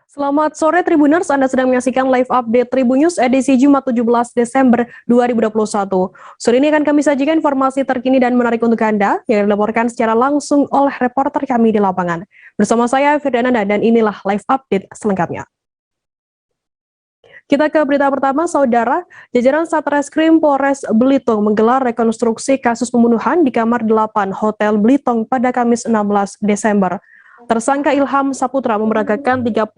Selamat sore Tribuners, Anda sedang menyaksikan live update Tribunnews edisi Jumat 17 Desember 2021. Sore ini akan kami sajikan informasi terkini dan menarik untuk Anda yang dilaporkan secara langsung oleh reporter kami di lapangan. Bersama saya Firdananda dan inilah live update selengkapnya. Kita ke berita pertama, Saudara. Jajaran Satreskrim Polres Belitung menggelar rekonstruksi kasus pembunuhan di kamar 8 Hotel Belitung pada Kamis 16 Desember. Tersangka Ilham Saputra memeragakan 34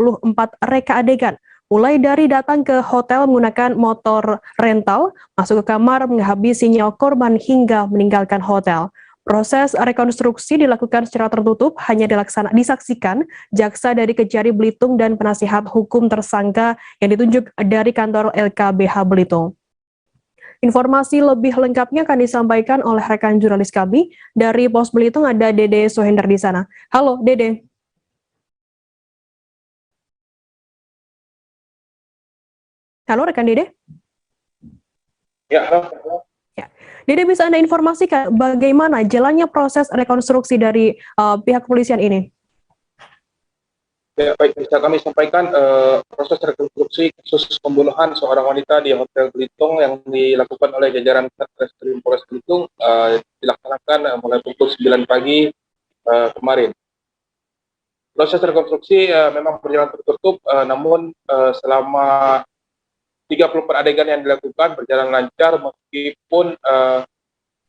reka adegan, mulai dari datang ke hotel menggunakan motor rental, masuk ke kamar, menghabisi nyawa korban hingga meninggalkan hotel. Proses rekonstruksi dilakukan secara tertutup, hanya disaksikan jaksa dari Kejari Belitung dan penasihat hukum tersangka yang ditunjuk dari kantor LKBH Belitung. Informasi lebih lengkapnya akan disampaikan oleh rekan jurnalis kami dari Pos Belitung, ada Dede Sohender di sana. Halo Dede. Halo rekan Dede. Ya, halo. Ya. Dede, bisa Anda informasikan bagaimana jalannya proses rekonstruksi dari pihak kepolisian ini? Ya, baik, bisa kami sampaikan proses rekonstruksi kasus pembunuhan seorang wanita di Hotel Belitung yang dilakukan oleh jajaran Satreskrim Polres Belitung dilaksanakan mulai pukul 9 pagi kemarin. Proses rekonstruksi memang berjalan tertutup, namun selama 34 adegan yang dilakukan berjalan lancar meskipun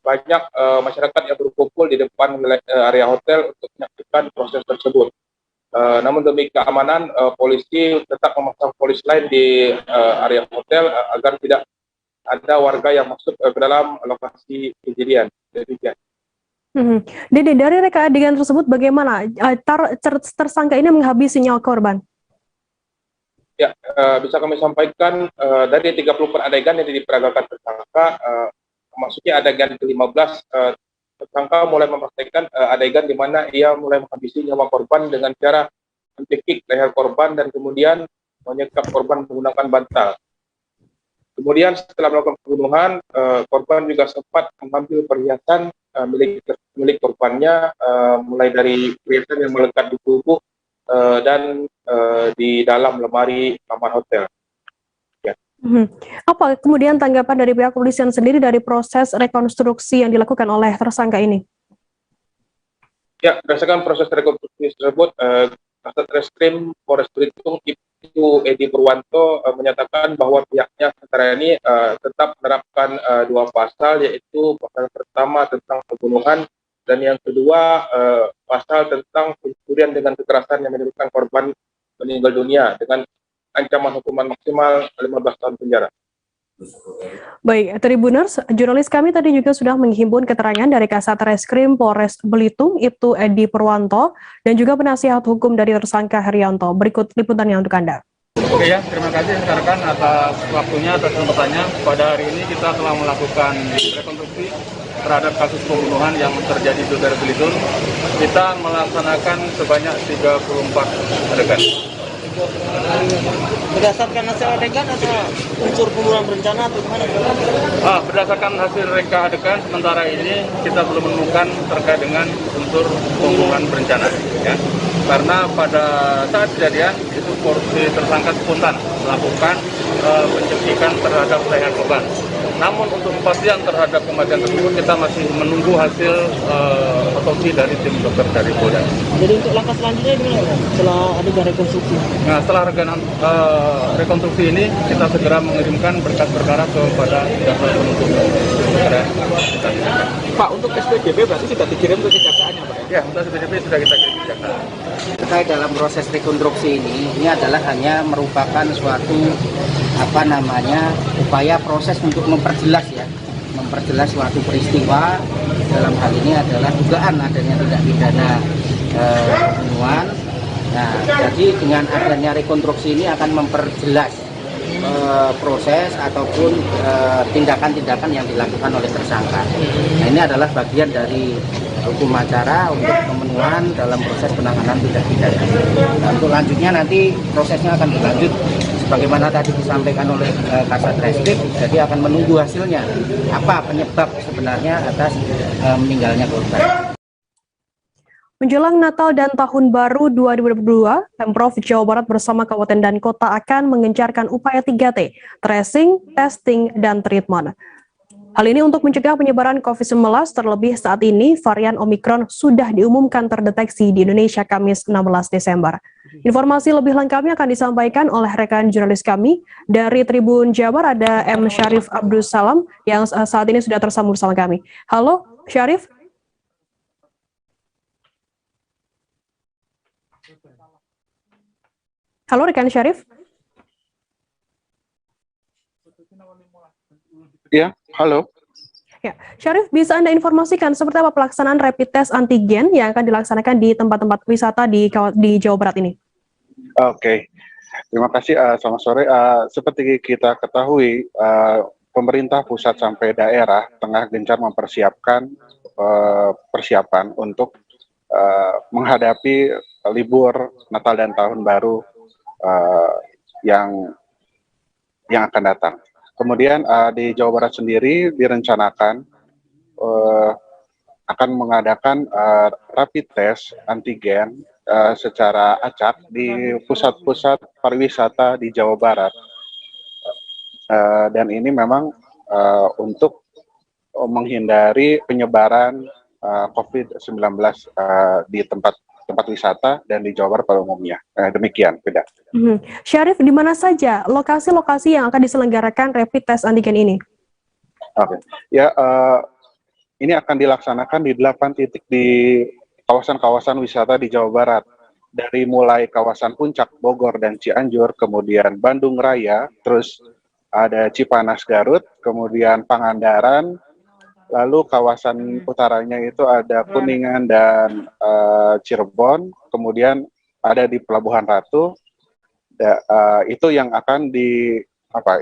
banyak masyarakat yang berkumpul di depan area hotel untuk menyaksikan proses tersebut. Namun demi keamanan, polisi tetap memasang polis lain di area hotel agar tidak ada warga yang masuk ke dalam lokasi kejadian. Demikian. Dede, dari reka adegan tersebut bagaimana tersangka ini menghabisi nyawa korban? Ya, bisa kami sampaikan dari 34 adegan yang diperagakan tersangka, maksudnya adegan ke-15, tersangka mulai mempraktikkan adegan di mana ia mulai menghabisi nyawa korban dengan cara mencekik leher korban dan kemudian menyekap korban menggunakan bantal. Kemudian setelah melakukan pembunuhan, korban juga sempat mengambil perhiasan milik korbannya, mulai dari perhiasan yang melekat di tubuh dan di dalam lemari kamar hotel. Ya. Apa kemudian tanggapan dari pihak kepolisian sendiri dari proses rekonstruksi yang dilakukan oleh tersangka ini? Ya, berdasarkan proses rekonstruksi tersebut, Satreskrim Polres Belitung Ibtu Edi Purwanto menyatakan bahwa pihaknya sementara ini tetap menerapkan dua pasal, yaitu pasal pertama tentang pembunuhan dan yang kedua pasal tentang pencurian dengan kekerasan yang menyebabkan korban meninggal dunia dengan ancaman hukuman maksimal 15 tahun penjara. Baik, Tribuners, jurnalis kami tadi juga sudah menghimpun keterangan dari Kasat Reskrim Polres Belitung, Ibtu Edi Purwanto, dan juga penasihat hukum dari tersangka Herianto. Berikut liputannya untuk Anda. Oke ya, terima kasih rekan-rekan atas waktunya, atas kesempatannya. Pada hari ini kita telah melakukan rekonstruksi terhadap kasus pembunuhan yang terjadi di Hotel Belitung. Kita melaksanakan sebanyak 34 adegan. Berdasarkan hasil adegan atau unsur pembunuhan berencana atau gimana? Berdasarkan hasil reka adegan sementara ini kita belum menemukan terkait dengan unsur pembunuhan berencana, ya. Karena pada saat kejadian itu si tersangka spontan melakukan pencekikan terhadap leher korban. Namun untuk kepastian terhadap kematian tersebut kita masih menunggu hasil otopsi dari tim dokter dari Polda. Jadi untuk langkah selanjutnya gimana setelah adegan rekonstruksi? Nah, setelah rekonstruksi ini kita segera mengirimkan berkas perkara kepada jaksa penuntut. Pak, untuk SPDP berarti sudah dikirim ke kejaksaannya, Pak? Ya, untuk SPDP sudah kita kirim ke jaksa. Terkait dalam proses rekonstruksi ini adalah hanya merupakan suatu upaya proses untuk memperjelas suatu peristiwa. Dalam hal ini adalah dugaan adanya tindak pidana pembunuhan. Nah, jadi dengan adanya rekonstruksi ini akan memperjelas proses ataupun tindakan-tindakan yang dilakukan oleh tersangka. Nah, ini adalah bagian dari hukum acara untuk pemenuhan dalam proses penanganan tindak pidana. Nah, untuk lanjutnya nanti prosesnya akan berlanjut sebagaimana tadi disampaikan oleh Kasat Reskrim, jadi akan menunggu hasilnya apa penyebab sebenarnya atas meninggalnya korban. Menjelang Natal dan Tahun Baru 2022, Pemprov Jawa Barat bersama kabupaten dan kota akan mengencarkan upaya 3T, tracing, testing, dan treatment. Hal ini untuk mencegah penyebaran COVID-19, terlebih saat ini varian Omikron sudah diumumkan terdeteksi di Indonesia Kamis 16 Desember. Informasi lebih lengkapnya akan disampaikan oleh rekan jurnalis kami dari Tribun Jabar, ada M. Syarif Abdul Salam yang saat ini sudah tersambung bersama kami. Halo, Syarif. Halo rekan Syarif. Ya, halo. Ya, Syarif, bisa Anda informasikan seperti apa pelaksanaan rapid test antigen yang akan dilaksanakan di tempat-tempat wisata di Jawa Barat ini? Oke, terima kasih. Selamat sore. Seperti kita ketahui, pemerintah pusat sampai daerah tengah gencar mempersiapkan persiapan untuk menghadapi libur Natal dan Tahun Baru yang akan datang. Kemudian di Jawa Barat sendiri direncanakan akan mengadakan rapid test antigen secara acak di pusat-pusat pariwisata di Jawa Barat. Dan ini memang untuk menghindari penyebaran COVID-19 di tempat wisata dan di Jawa Barat pada umumnya. Demikian, Beda. Syarif, di mana saja lokasi-lokasi yang akan diselenggarakan rapid test antigen ini? Oke, ya ini akan dilaksanakan di 8 titik di kawasan-kawasan wisata di Jawa Barat. Dari mulai kawasan Puncak, Bogor, dan Cianjur, kemudian Bandung Raya, terus ada Cipanas, Garut, kemudian Pangandaran, lalu kawasan utaranya itu ada Kuningan dan Cirebon, kemudian ada di Pelabuhan Ratu. Itu yang akan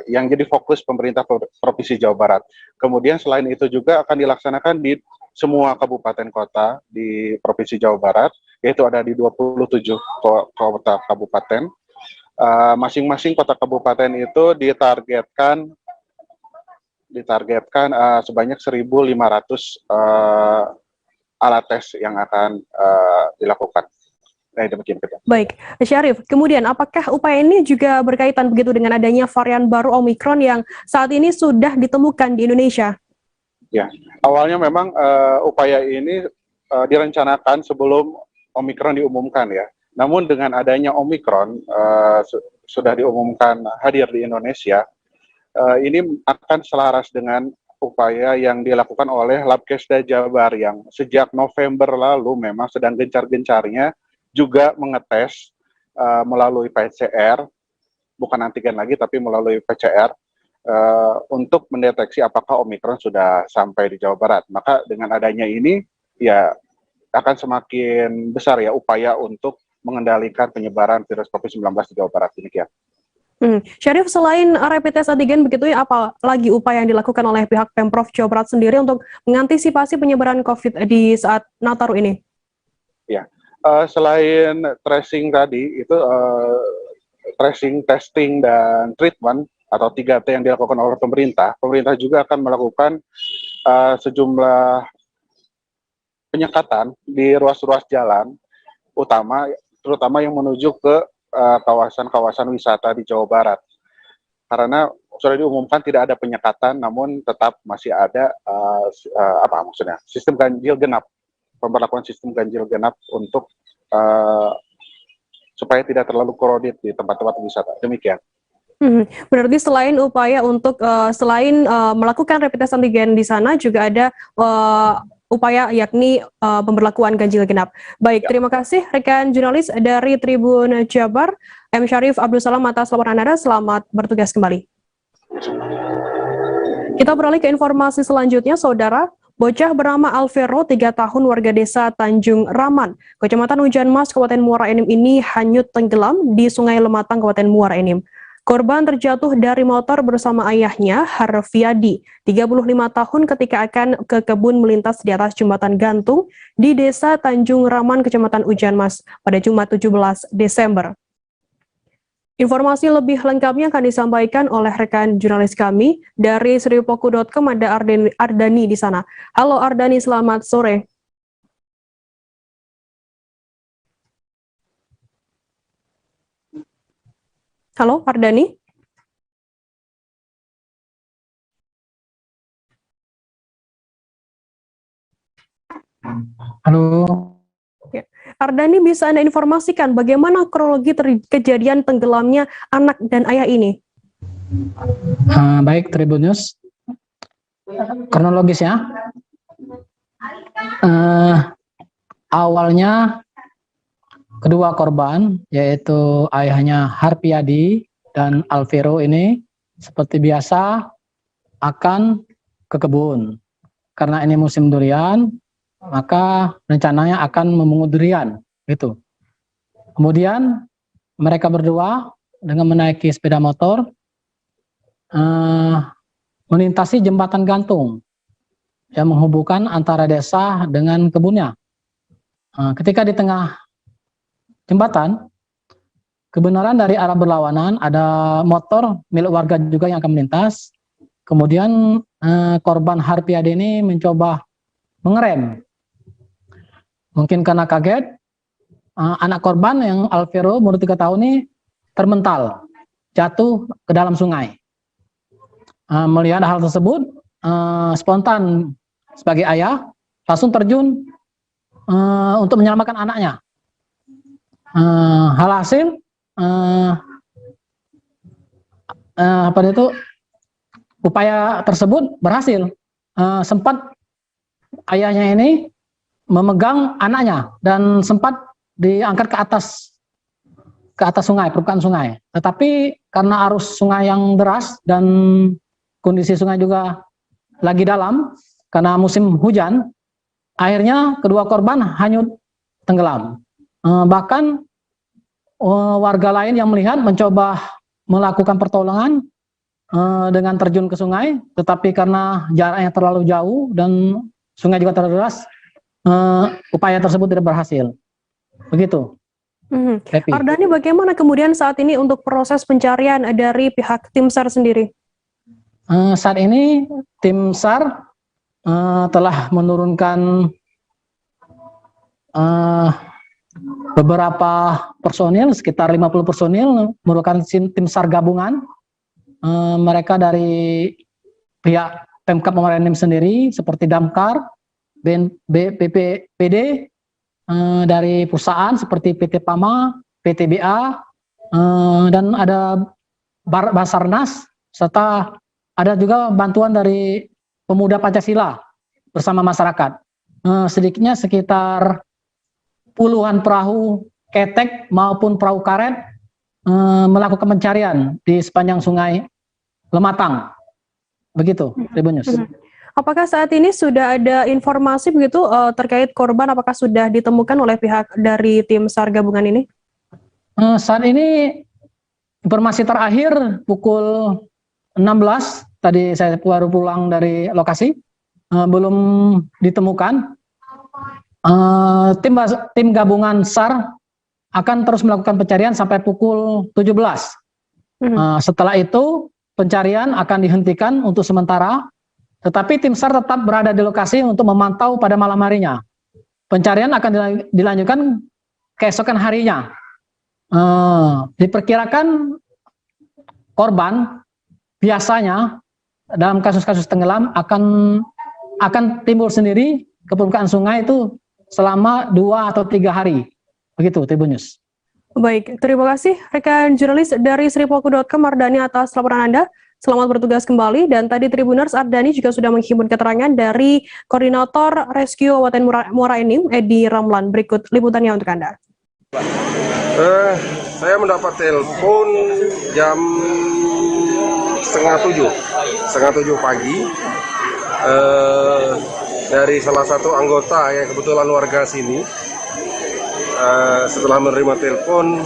yang jadi fokus pemerintah Provinsi Jawa Barat. Kemudian selain itu juga akan dilaksanakan di semua kabupaten kota di Provinsi Jawa Barat, yaitu ada di 27 kota kabupaten. Masing-masing kota kabupaten itu ditargetkan sebanyak 1.500 alat tes yang akan dilakukan. Nah, demikian. Baik, Syarif, kemudian apakah upaya ini juga berkaitan begitu dengan adanya varian baru Omikron yang saat ini sudah ditemukan di Indonesia? Ya, awalnya memang upaya ini direncanakan sebelum Omikron diumumkan ya. Namun dengan adanya Omikron sudah diumumkan hadir di Indonesia, ini akan selaras dengan upaya yang dilakukan oleh Labkesda Jabar yang sejak November lalu memang sedang gencar-gencarnya juga mengetes melalui PCR, bukan antigen lagi tapi melalui PCR, untuk mendeteksi apakah Omikron sudah sampai di Jawa Barat. Maka dengan adanya ini ya akan semakin besar ya upaya untuk mengendalikan penyebaran virus COVID-19 di Jawa Barat. Demikian. Syarif, selain rapid test antigen begitu ya, apa lagi upaya yang dilakukan oleh pihak Pemprov Jawa Barat sendiri untuk mengantisipasi penyebaran COVID di saat Nataru ini? Ya, selain tracing tadi itu tracing, testing, dan treatment atau 3T yang dilakukan oleh pemerintah juga akan melakukan sejumlah penyekatan di ruas-ruas jalan utama, terutama yang menuju ke kawasan-kawasan wisata di Jawa Barat. Karena sudah diumumkan tidak ada penyekatan, namun tetap masih ada sistem ganjil genap, pemberlakuan sistem ganjil genap untuk supaya tidak terlalu crowded di tempat-tempat wisata. Demikian. Berarti selain upaya untuk selain melakukan rapid test antigen di sana juga ada upaya yakni pemberlakuan ganjil genap. Baik, terima kasih rekan jurnalis dari Tribun Jabar, M. Syarif Abdul Salam atas laporan Anda. Selamat bertugas kembali. Kita beralih ke informasi selanjutnya, Saudara. Bocah bernama Alvero, 3 tahun, warga desa Tanjung Raman, Kecamatan Hujan Mas, Kabupaten Muara Enim ini hanyut tenggelam di Sungai Lematang, Kabupaten Muara Enim. Korban terjatuh dari motor bersama ayahnya, Harfiadi, 35 tahun, ketika akan ke kebun melintas di atas jembatan gantung di Desa Tanjung Raman, Kecamatan Hujan Mas, pada Jumat 17 Desember. Informasi lebih lengkapnya akan disampaikan oleh rekan jurnalis kami dari sripoku.com, ada Ardani di sana. Halo Ardani, selamat sore. Halo, Ardani. Halo, Ya. Ardani, bisa Anda informasikan bagaimana kronologi kejadian tenggelamnya anak dan ayah ini? baik Tribun News. Kronologisnya, awalnya kedua korban, yaitu ayahnya Harpiadi dan Alvero ini, seperti biasa akan ke kebun. Karena ini musim durian, maka rencananya akan memungut durian, gitu. Kemudian mereka berdua dengan menaiki sepeda motor melintasi jembatan gantung yang menghubungkan antara desa dengan kebunnya. Ketika di tengah jembatan, kebenaran dari arah berlawanan ada motor milik warga juga yang akan melintas. Kemudian korban Harpiadi ini mencoba mengerem. Mungkin karena kaget, anak korban yang Alvero umur 3 tahun ini termental, jatuh ke dalam sungai. Melihat hal tersebut, spontan sebagai ayah langsung terjun untuk menyelamatkan anaknya. Hasil upaya tersebut berhasil. Sempat ayahnya ini memegang anaknya dan sempat diangkat ke atas sungai, permukaan sungai. Tetapi karena arus sungai yang deras dan kondisi sungai juga lagi dalam karena musim hujan, akhirnya kedua korban hanyut tenggelam. Bahkan warga lain yang melihat mencoba melakukan pertolongan dengan terjun ke sungai, tetapi karena jaraknya terlalu jauh dan sungai juga terlalu deras, upaya tersebut tidak berhasil. Begitu. Ardani, bagaimana kemudian saat ini untuk proses pencarian dari pihak tim SAR sendiri? Saat ini tim SAR telah menurunkan beberapa personil, sekitar 50 personil, merupakan tim SAR gabungan. Mereka dari pihak Pemkab Muara Enim sendiri, seperti Damkar, BPPD, dari perusahaan seperti PT Pama, PTBA, dan ada Basarnas, serta ada juga bantuan dari pemuda Pancasila bersama masyarakat. Sedikitnya sekitar puluhan perahu ketek maupun perahu karet melakukan pencarian di sepanjang sungai Lematang. Begitu, Tribun News. Apakah saat ini sudah ada informasi begitu terkait korban, apakah sudah ditemukan oleh pihak dari tim SAR gabungan ini? Saat ini informasi terakhir pukul 16, tadi saya baru pulang dari lokasi, belum ditemukan. Tim gabungan SAR akan terus melakukan pencarian sampai pukul 17. Setelah itu pencarian akan dihentikan untuk sementara, tetapi tim SAR tetap berada di lokasi untuk memantau pada malam harinya. Pencarian akan dilanjutkan keesokan harinya. Diperkirakan korban biasanya dalam kasus-kasus tenggelam akan timbul sendiri ke permukaan sungai itu selama 2 atau 3 hari. Begitu, Tribun News. Baik, terima kasih rekan jurnalis dari sripoku.com Ardani atas laporan Anda. Selamat bertugas kembali, dan tadi Tribuners Ardani juga sudah menghimpun keterangan dari Koordinator Rescue Kabupaten Muara Enim, Edi Ramlan. Berikut liputannya untuk Anda. Saya mendapat telepon jam setengah tujuh pagi dari salah satu anggota yang kebetulan warga sini. Setelah menerima telepon,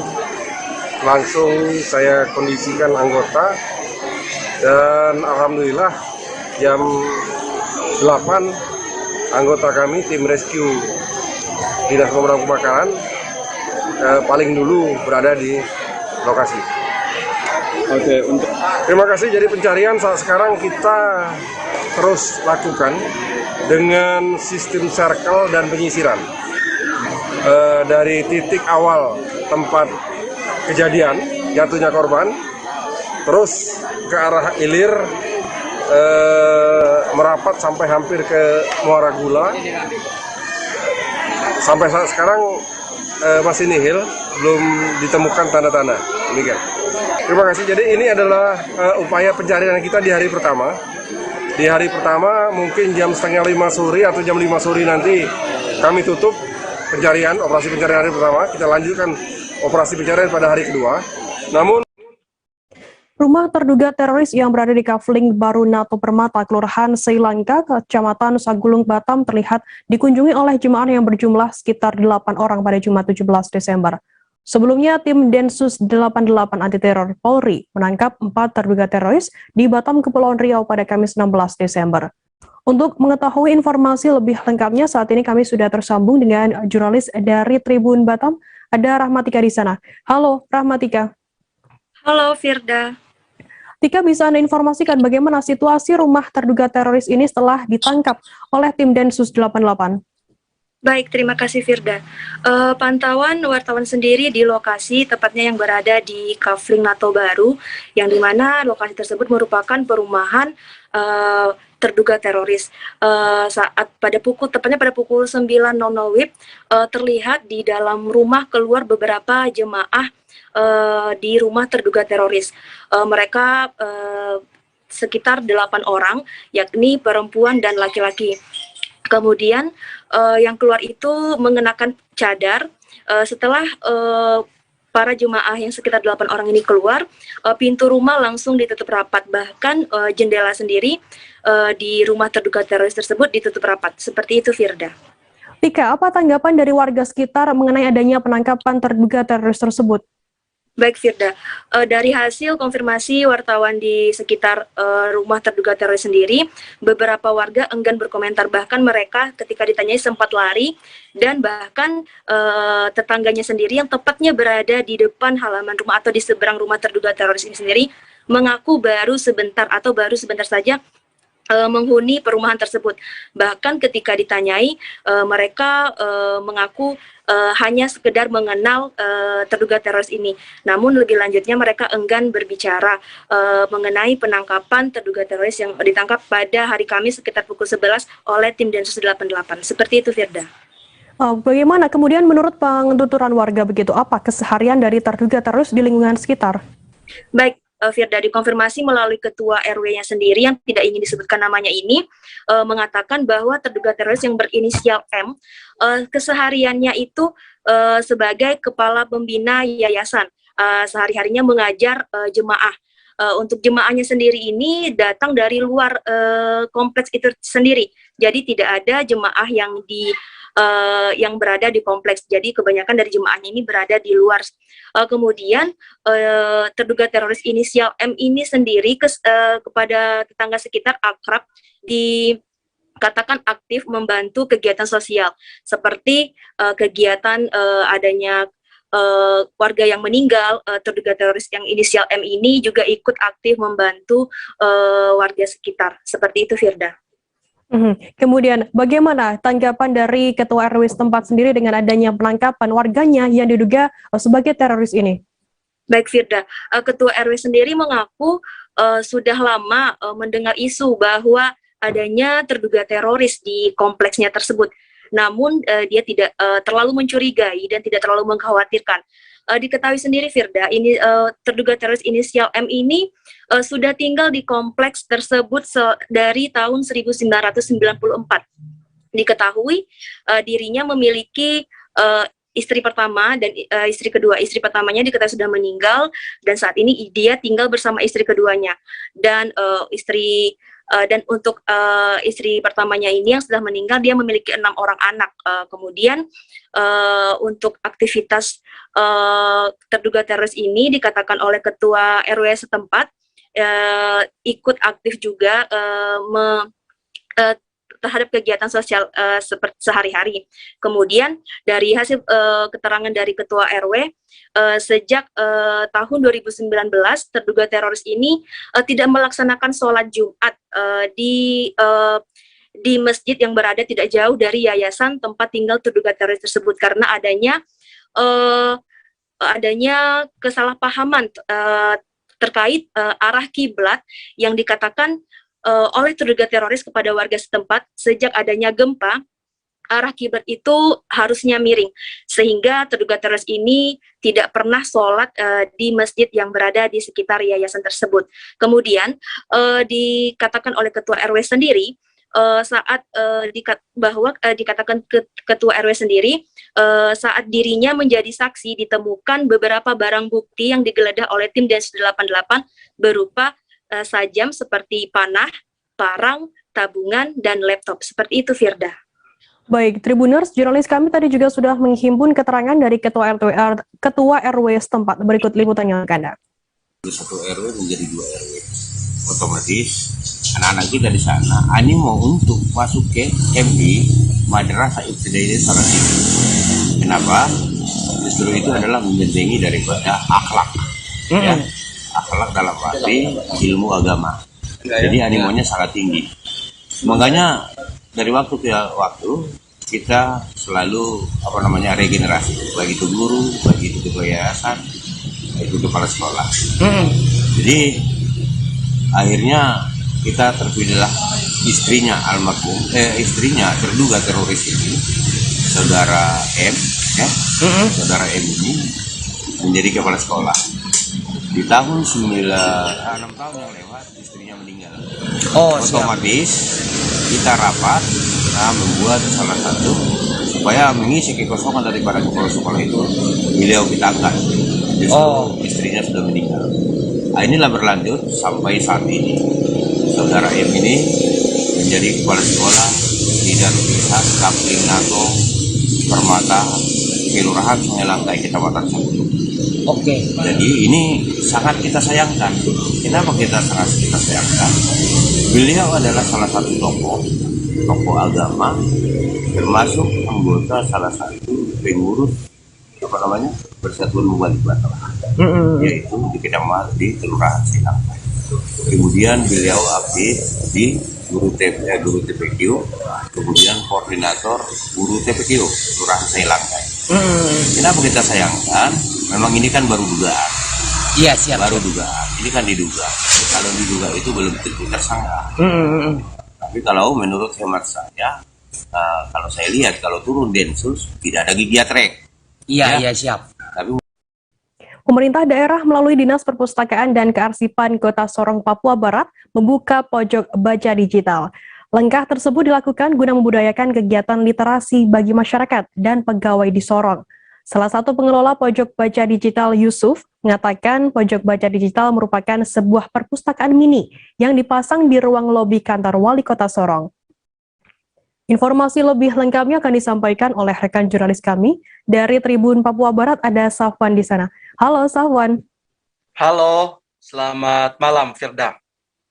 langsung saya kondisikan anggota, dan alhamdulillah jam 8 anggota kami tim rescue Dinas Pemadam Kebakaran paling dulu berada di lokasi. Oke, Terima kasih. Jadi pencarian saat sekarang kita terus lakukan dengan sistem circle dan penyisiran. Dari titik awal tempat kejadian jatuhnya korban, terus ke arah Ilir, merapat sampai hampir ke Muara Gula. Sampai saat sekarang masih nihil, belum ditemukan tanda-tanda. Demikian. Terima kasih. Jadi ini adalah upaya pencarian kita di hari pertama. Di hari pertama mungkin jam setengah 5 sore atau jam 5 sore nanti kami tutup pencarian, operasi pencarian hari pertama. Kita lanjutkan operasi pencarian pada hari kedua. Namun Rumah terduga teroris yang berada di Kafling Baru Nato Permata, Kelurahan Seilangka, Kecamatan Sagulung, Batam terlihat dikunjungi oleh jemaah yang berjumlah sekitar 8 orang pada Jumat 17 Desember. Sebelumnya, tim Densus 88 Anti Teror Polri menangkap 4 terduga teroris di Batam, Kepulauan Riau pada Kamis 16 Desember. Untuk mengetahui informasi lebih lengkapnya, saat ini kami sudah tersambung dengan jurnalis dari Tribun Batam, ada Rahmatika di sana. Halo, Rahmatika. Halo, Firda. Tika, bisa Anda informasikan bagaimana situasi rumah terduga teroris ini setelah ditangkap oleh tim Densus 88? Baik, terima kasih Firda. Pantauan wartawan sendiri di lokasi, tepatnya yang berada di Kafling Nato Baru, yang dimana lokasi tersebut merupakan perumahan terduga teroris. Tepatnya pada pukul 9.00 WIB, terlihat di dalam rumah keluar beberapa jemaah di rumah terduga teroris. Mereka sekitar 8 orang, yakni perempuan dan laki-laki. Kemudian yang keluar itu mengenakan cadar. Setelah para jemaah yang sekitar 8 orang ini keluar, pintu rumah langsung ditutup rapat. Bahkan jendela sendiri di rumah terduga teroris tersebut ditutup rapat. Seperti itu, Firda. Tika, apa tanggapan dari warga sekitar mengenai adanya penangkapan terduga teroris tersebut? Baik, Firda. Dari hasil konfirmasi wartawan di sekitar rumah terduga teroris sendiri, beberapa warga enggan berkomentar. Bahkan mereka ketika ditanyai sempat lari, dan bahkan tetangganya sendiri yang tepatnya berada di depan halaman rumah atau di seberang rumah terduga teroris ini sendiri mengaku baru sebentar saja menghuni perumahan tersebut. Bahkan ketika ditanyai, mereka mengaku hanya sekedar mengenal terduga teroris ini. Namun lebih lanjutnya mereka enggan berbicara mengenai penangkapan terduga teroris yang ditangkap pada hari Kamis sekitar pukul 11 oleh tim Densus 88. Seperti itu, Firda. Bagaimana kemudian menurut penuturan warga begitu? Apa keseharian dari terduga teroris di lingkungan sekitar? Baik, Firda, dikonfirmasi melalui ketua RW-nya sendiri yang tidak ingin disebutkan namanya ini, mengatakan bahwa terduga teroris yang berinisial M, kesehariannya itu sebagai kepala pembina yayasan, sehari-harinya mengajar jemaah. Untuk jemaahnya sendiri ini datang dari luar kompleks itu sendiri, jadi tidak ada jemaah yang berada di kompleks. Jadi kebanyakan dari jemaahnya ini berada di luar. Kemudian terduga teroris inisial M ini sendiri kepada tetangga sekitar akrab, dikatakan aktif membantu kegiatan sosial seperti kegiatan adanya warga yang meninggal. Terduga teroris yang inisial M ini juga ikut aktif membantu warga sekitar. Seperti itu, Firda. Kemudian bagaimana tanggapan dari Ketua RW setempat sendiri dengan adanya penangkapan warganya yang diduga sebagai teroris ini? Baik, Firda. Ketua RW sendiri mengaku sudah lama mendengar isu bahwa adanya terduga teroris di kompleksnya tersebut. Namun dia tidak terlalu mencurigai dan tidak terlalu mengkhawatirkan. Diketahui sendiri, Firda, ini terduga teroris inisial M ini sudah tinggal di kompleks tersebut dari tahun 1994. Diketahui dirinya memiliki istri pertama dan istri kedua. Istri pertamanya diketahui sudah meninggal dan saat ini dia tinggal bersama istri keduanya. Dan untuk istri pertamanya ini yang sudah meninggal, dia memiliki 6 orang anak. Kemudian untuk aktivitas terduga teroris ini dikatakan oleh ketua RW setempat ikut aktif juga terhadap kegiatan sosial seperti sehari-hari. Kemudian dari hasil keterangan dari ketua RW, sejak tahun 2019 terduga teroris ini tidak melaksanakan sholat Jumat di masjid yang berada tidak jauh dari yayasan tempat tinggal terduga teroris tersebut karena adanya adanya kesalahpahaman terkait arah kiblat yang dikatakan oleh terduga teroris kepada warga setempat. Sejak adanya gempa, arah kiblat itu harusnya miring, sehingga terduga teroris ini tidak pernah sholat di masjid yang berada di sekitar yayasan tersebut. Kemudian dikatakan oleh Ketua RW sendiri, saat dikatakan Ketua RW sendiri, saat dirinya menjadi saksi ditemukan beberapa barang bukti yang digeledah oleh tim Densus 88 berupa sajam seperti panah, parang, tabungan, dan laptop. Seperti itu, Firda. Baik, Tribuners, jurnalis kami tadi juga sudah menghimpun keterangan dari Ketua RW setempat. Berikut liputannya Anda. Satu RW menjadi 2 RW. Otomatis anak-anak kita di sana ini mau untuk masuk ke MD Madrasah Ibtidaiyah Salatin. Kenapa? Justru itu adalah membentengi daripada akhlak. Ya. Akhlak dalam arti ilmu agama. Jadi animonya sangat tinggi. Makanya dari waktu ke waktu kita selalu regenerasi, baik itu guru, baik itu ketua yayasan, baik itu kepala sekolah. Jadi akhirnya kita terpilihlah istrinya almarhum, istrinya terduga teroris ini, saudara M, ya, saudara M ini menjadi kepala sekolah. Di tahun 6 tahun yang lewat istrinya meninggal. Otomatis kita rapat, membuat salah satu supaya mengisi kekosongan daripada kepala sekolah itu beliau kita angkat. Justru istrinya sudah meninggal. Inilah berlanjut sampai saat ini. Saudara M ini menjadi kepala sekolah di Darul Ihsan, Kapling Nago, Permata, Kelurahan Sungai Langkai, Kecamatan Sagutu. Jadi ini sangat kita sayangkan. Kenapa kita sayangkan? Beliau adalah salah satu tokoh agama, termasuk anggota salah satu pengurus Persatuan Mubalik Batak, yaitu di Kecamatan di Kelurahan Silangkai. Kemudian beliau aktif di guru TPQ, kemudian koordinator guru TPQ Kelurahan Silangkai. Kenapa kita sayangkan? Memang ini kan baru dugaan. Iya, siap. Baru dugaan. Ini kan diduga. Kalau diduga itu belum tentu tersangka. Tapi kalau menurut hemat saya, kalau saya lihat kalau turun Densus tidak ada gigi trek. Iya, siap. Tapi Pemerintah daerah melalui Dinas Perpustakaan dan Kearsipan Kota Sorong, Papua Barat membuka pojok baca digital. Langkah tersebut dilakukan guna membudayakan kegiatan literasi bagi masyarakat dan pegawai di Sorong. Salah satu pengelola pojok baca digital, Yusuf, mengatakan pojok baca digital merupakan sebuah perpustakaan mini yang dipasang di ruang lobi kantor Wali Kota Sorong. Informasi lebih lengkapnya akan disampaikan oleh rekan jurnalis kami dari Tribun Papua Barat. Ada Safwan di sana. Halo Safwan. Halo, selamat malam Firda.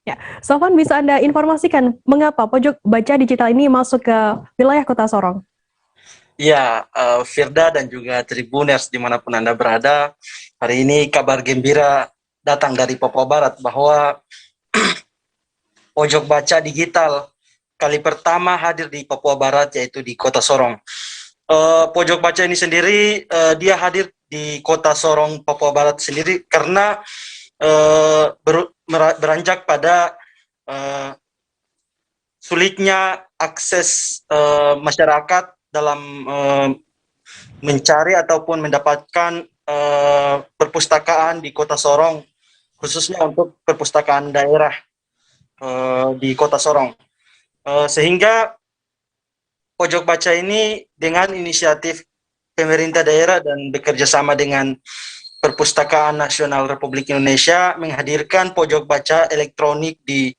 Ya, Safwan, bisa Anda informasikan mengapa pojok baca digital ini masuk ke wilayah Kota Sorong? Ya, Firda dan juga Tribuners dimanapun Anda berada, hari ini kabar gembira datang dari Papua Barat bahwa pojok baca digital kali pertama hadir di Papua Barat, yaitu di Kota Sorong. Pojok baca ini sendiri, dia hadir di Kota Sorong, Papua Barat sendiri karena beranjak pada sulitnya akses masyarakat dalam mencari ataupun mendapatkan perpustakaan di Kota Sorong, khususnya untuk perpustakaan daerah di Kota Sorong. Sehingga pojok baca ini dengan inisiatif pemerintah daerah dan bekerja sama dengan Perpustakaan Nasional Republik Indonesia menghadirkan pojok baca elektronik di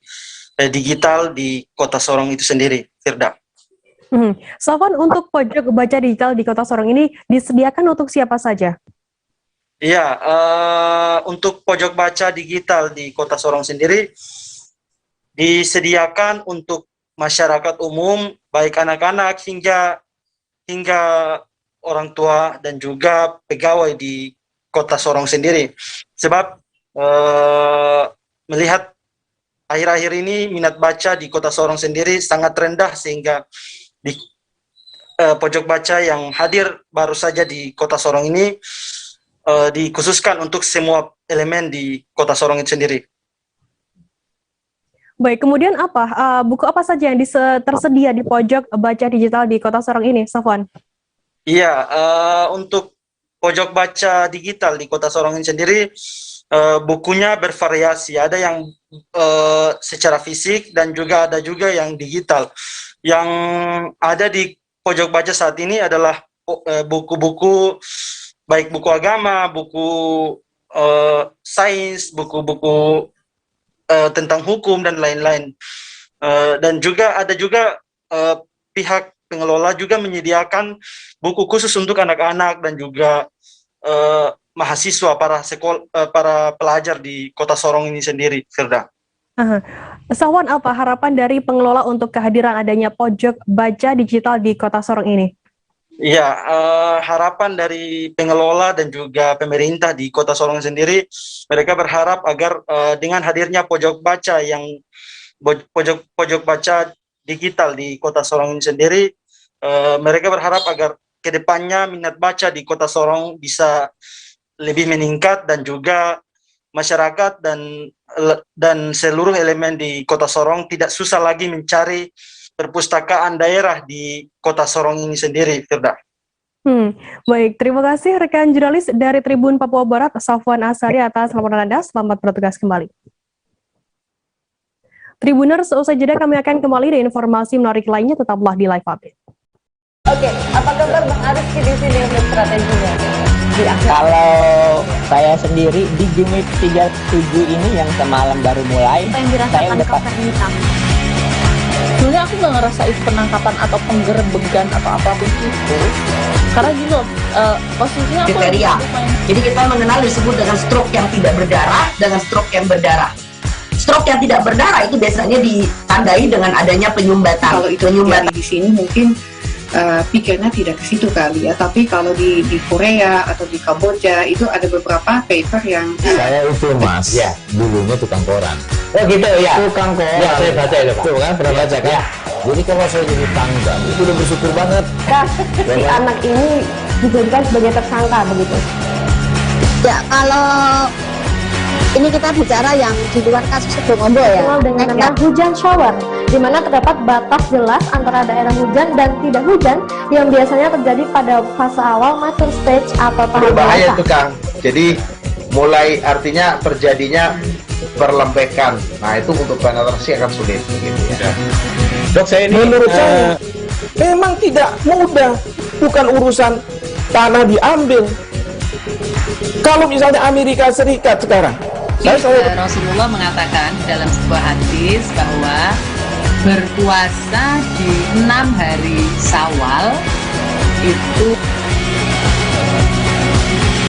digital di Kota Sorong itu sendiri, Firda. Safwan, untuk pojok baca digital di Kota Sorong ini disediakan untuk siapa saja? Iya, untuk pojok baca digital di Kota Sorong sendiri disediakan untuk masyarakat umum, baik anak-anak hingga orang tua dan juga pegawai di Kota Sorong sendiri. Sebab melihat akhir-akhir ini minat baca di Kota Sorong sendiri sangat rendah, sehingga di pojok baca yang hadir baru saja di Kota Sorong ini dikhususkan untuk semua elemen di Kota Sorong itu sendiri. Baik, kemudian apa buku apa saja yang tersedia di pojok baca digital di Kota Sorong ini, Safwan? Iya, untuk pojok baca digital di Kota Sorong ini sendiri, bukunya bervariasi. Ada yang secara fisik dan juga ada juga yang digital. Yang ada di pojok baca saat ini adalah buku-buku, baik buku agama, buku sains, buku-buku tentang hukum dan lain-lain. Dan juga ada juga pihak pengelola juga menyediakan buku khusus untuk anak-anak dan juga mahasiswa, para pelajar di Kota Sorong ini sendiri, Firda. Safwan, apa harapan dari pengelola untuk kehadiran adanya pojok baca digital di Kota Sorong ini? Iya, harapan dari pengelola dan juga pemerintah di Kota Sorong sendiri, mereka berharap agar dengan hadirnya pojok baca pojok baca digital di Kota Sorong ini sendiri, mereka berharap agar kedepannya minat baca di Kota Sorong bisa lebih meningkat dan juga masyarakat dan seluruh elemen di Kota Sorong tidak susah lagi mencari perpustakaan daerah di Kota Sorong ini sendiri, Firda. Baik, terima kasih rekan jurnalis dari Tribun Papua Barat, Safwan Asari, atas laporan Anda. Selamat bertugas kembali. Tribuners, seusai jeda kami akan kembali dengan informasi menarik lainnya, tetaplah di Live Update. Oke, apa kabar Bang Aris di sini untuk strateginya? Kalau saya sendiri di Gimit 37 ini yang semalam baru mulai, saya udah sebenarnya aku nggak ngerasa itu penangkapan atau penggerbegan atau apapun itu, karena gini loh, posisinya aku jadi kita mengenal disebut dengan stroke yang tidak berdarah dengan stroke yang berdarah. Stroke yang tidak berdarah itu biasanya ditandai dengan adanya penyumbatan. Kalau itu penyumbatan di sini mungkin pikirnya tidak ke situ kali ya, tapi kalau di Korea atau di Kamboja itu ada beberapa paper yang saya itu mas, ya dulunya tukang koran. Oh gitu ya, tukang koran. Ya saya baca itu Pak. Tuh kan pernah baca kan? Ya. Jadi kalau saya jadi tanggal itu udah bersyukur banget. Si anak ini dijadikan sebagai tersangka begitu. Ya kalau ini kita bicara yang di luar kasus Sebongombo ya. Dengan nama hujan shower, di mana terdapat batas jelas antara daerah hujan dan tidak hujan yang biasanya terjadi pada fase awal mature stage atau tahap berbahaya itu Kang. Jadi mulai artinya terjadinya perlembekan. Nah itu untuk penetrasi akan sulit gitu ya. Dok, saya ini menurut saya memang tidak mudah, bukan urusan tanah diambil. Kalau misalnya Amerika Serikat sekarang, Rasulullah mengatakan dalam sebuah hadis bahwa berpuasa di 6 hari Syawal itu.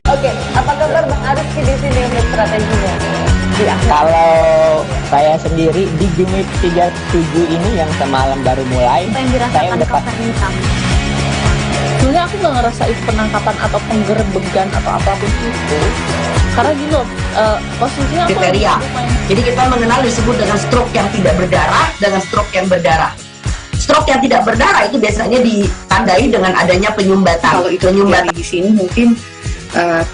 Oke, apa kabar Bang Aris di sini untuk strateginya? Kalau saya sendiri di Gimit 37 ini yang semalam baru mulai, saya udah sebenarnya aku nggak ngerasa itu penangkapan atau penggerbegan atau apapun itu, karena gini loh, posisinya aku jadi kita mengenal disebut dengan stroke yang tidak berdarah dengan stroke yang berdarah. Stroke yang tidak berdarah itu biasanya ditandai dengan adanya penyumbatan. Kalau itu penyumbatan di sini mungkin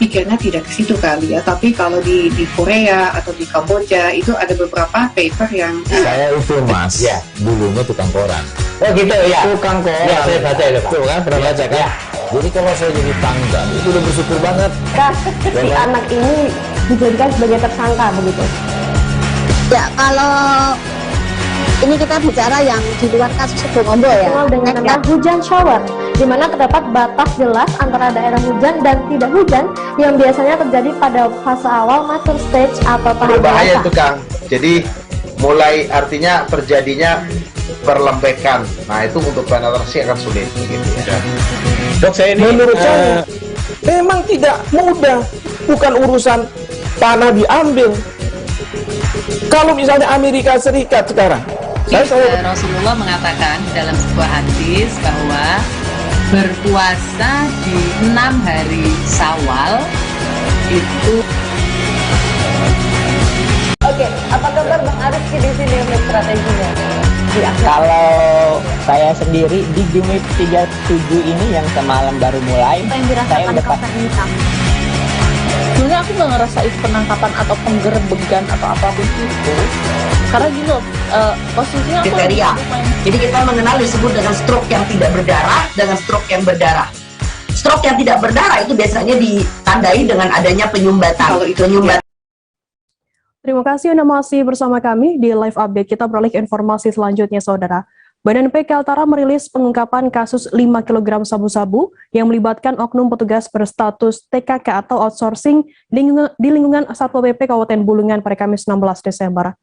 pikirnya tidak ke situ kali ya, tapi kalau di Korea atau di Kamboja itu ada beberapa paper yang saya itu mas, ya dulunya tukang koran. Oh gitu ya, tukang koran. Ya saya baca itu Pak. Tuh kan pernah baca kan? Ya. Jadi kalau saya jadi tanggal itu udah bersyukur banget. Si anak ini dijadikan sebagai tersangka begitu. Ya kalau ini kita bicara yang di luar kasus Sebongombo ya. Dengan nama hujan shower, di mana terdapat batas jelas antara daerah hujan dan tidak hujan yang biasanya terjadi pada fase awal mature stage atau tahap berbahaya itu Kang. Jadi mulai artinya terjadinya perlembekan. Nah itu untuk penetrasi akan sulit gitu ya. Dok, saya ini menurut saya memang tidak mudah, bukan urusan tanah diambil. Kalau misalnya Amerika Serikat sekarang, Rasulullah mengatakan dalam sebuah hadis bahwa berpuasa di 6 hari Syawal itu. Oke, apa kabar Bang Aris di sini untuk strateginya? Kalau saya sendiri di Gimit 37 ini yang semalam baru mulai, saya udah sejujurnya aku nggak ngerasa itu penangkapan atau penggerbegan atau apapun itu, karena gini loh, posisinya aku kriteria. Jadi kita mengenal disebut dengan stroke yang tidak berdarah dengan stroke yang berdarah. Stroke yang tidak berdarah itu biasanya ditandai dengan adanya penyumbatan. Terima kasih Anda masih bersama kami di Live Update. Kita beralih ke informasi selanjutnya, Saudara. BNNP Kaltara merilis pengungkapan kasus 5 kg sabu-sabu yang melibatkan oknum petugas berstatus TKK atau outsourcing di lingkungan Satpol PP Kabupaten Bulungan pada Kamis 16 Desember.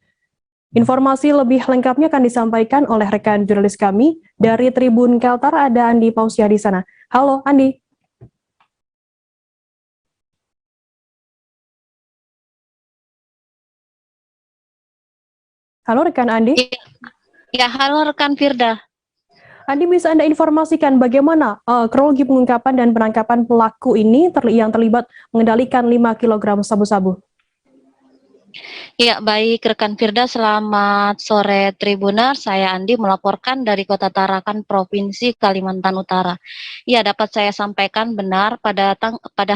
Informasi lebih lengkapnya akan disampaikan oleh rekan jurnalis kami dari Tribun Kaltara, ada Andi Pausia di sana. Halo Andi. Halo rekan Andi. Ya, halo rekan Firda. Andi, bisa Anda informasikan bagaimana kronologi pengungkapan dan penangkapan pelaku ini yang terlibat mengendalikan 5 kg sabu-sabu? Ya, baik rekan Firda, selamat sore Tribuner. Saya Andi melaporkan dari Kota Tarakan, Provinsi Kalimantan Utara. Ya, dapat saya sampaikan benar pada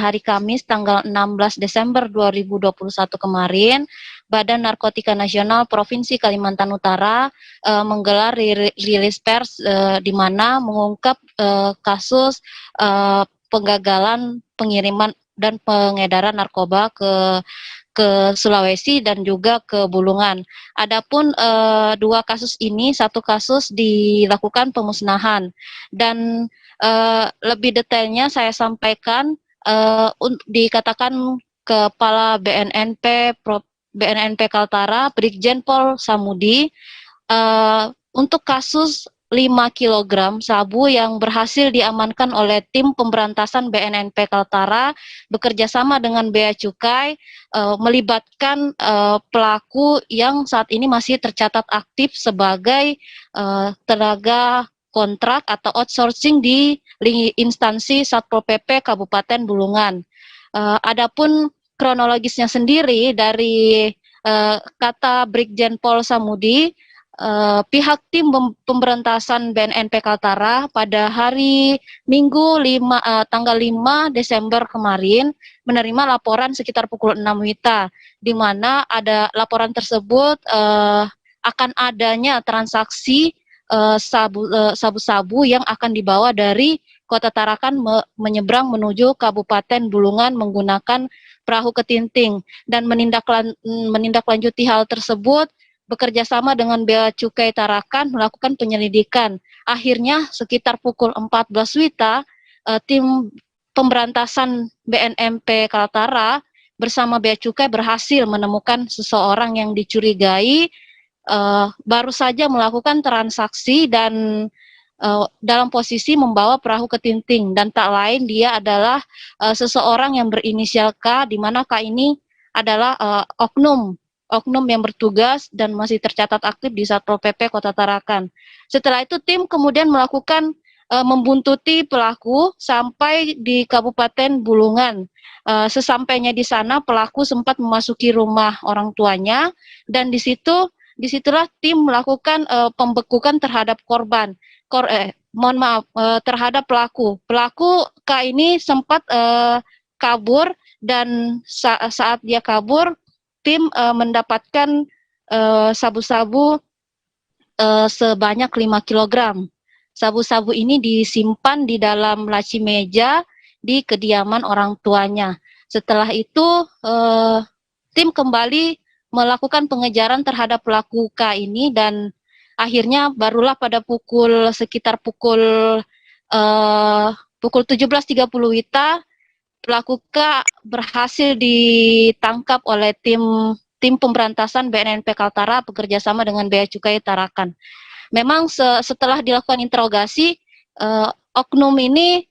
hari Kamis tanggal 16 Desember 2021 kemarin, Badan Narkotika Nasional Provinsi Kalimantan Utara menggelar rilis pers di mana mengungkap kasus penggagalan pengiriman dan pengedaran narkoba ke Sulawesi dan juga ke Bulungan. Adapun 2 kasus ini, 1 kasus dilakukan pemusnahan dan lebih detailnya saya sampaikan dikatakan Kepala BNNP Kaltara, Brigjen Pol Samudi, untuk kasus 5 kg sabu yang berhasil diamankan oleh tim pemberantasan BNNP Kaltara bekerja sama dengan Bea Cukai, melibatkan pelaku yang saat ini masih tercatat aktif sebagai tenaga kontrak atau outsourcing di instansi Satpol PP Kabupaten Bulungan. Adapun kronologisnya sendiri dari kata Brigjen Pol Samudi, pihak tim pemberantasan BNNP Kaltara pada hari Minggu tanggal 5 Desember kemarin menerima laporan sekitar pukul 6 WITA, di mana ada laporan tersebut akan adanya transaksi sabu-sabu yang akan dibawa dari Kota Tarakan menyeberang menuju Kabupaten Bulungan menggunakan perahu ketinting, dan menindaklanjuti hal tersebut bekerja sama dengan Bea Cukai Tarakan melakukan penyelidikan. Akhirnya sekitar pukul 14 WITA tim pemberantasan BNNP Kaltara bersama Bea Cukai berhasil menemukan seseorang yang dicurigai baru saja melakukan transaksi dan dalam posisi membawa perahu ketinting, dan tak lain dia adalah seseorang yang berinisial K, di mana K ini adalah oknum yang bertugas dan masih tercatat aktif di Satpol PP Kota Tarakan. Setelah itu tim kemudian melakukan membuntuti pelaku sampai di Kabupaten Bulungan. Sesampainya di sana pelaku sempat memasuki rumah orang tuanya, dan disitulah tim melakukan pembekukan terhadap korban. Terhadap pelaku. Pelaku K ini sempat kabur, dan saat dia kabur, tim mendapatkan sabu-sabu sebanyak 5 kg. Sabu-sabu ini disimpan di dalam laci meja di kediaman orang tuanya. Setelah itu, tim kembali melakukan pengejaran terhadap pelaku K ini, dan akhirnya barulah pada sekitar pukul 17.30 WITA, pelaku K berhasil ditangkap oleh tim pemberantasan BNNP Kaltara bekerja sama dengan Bea Cukai Tarakan. Memang setelah dilakukan interogasi, oknum ini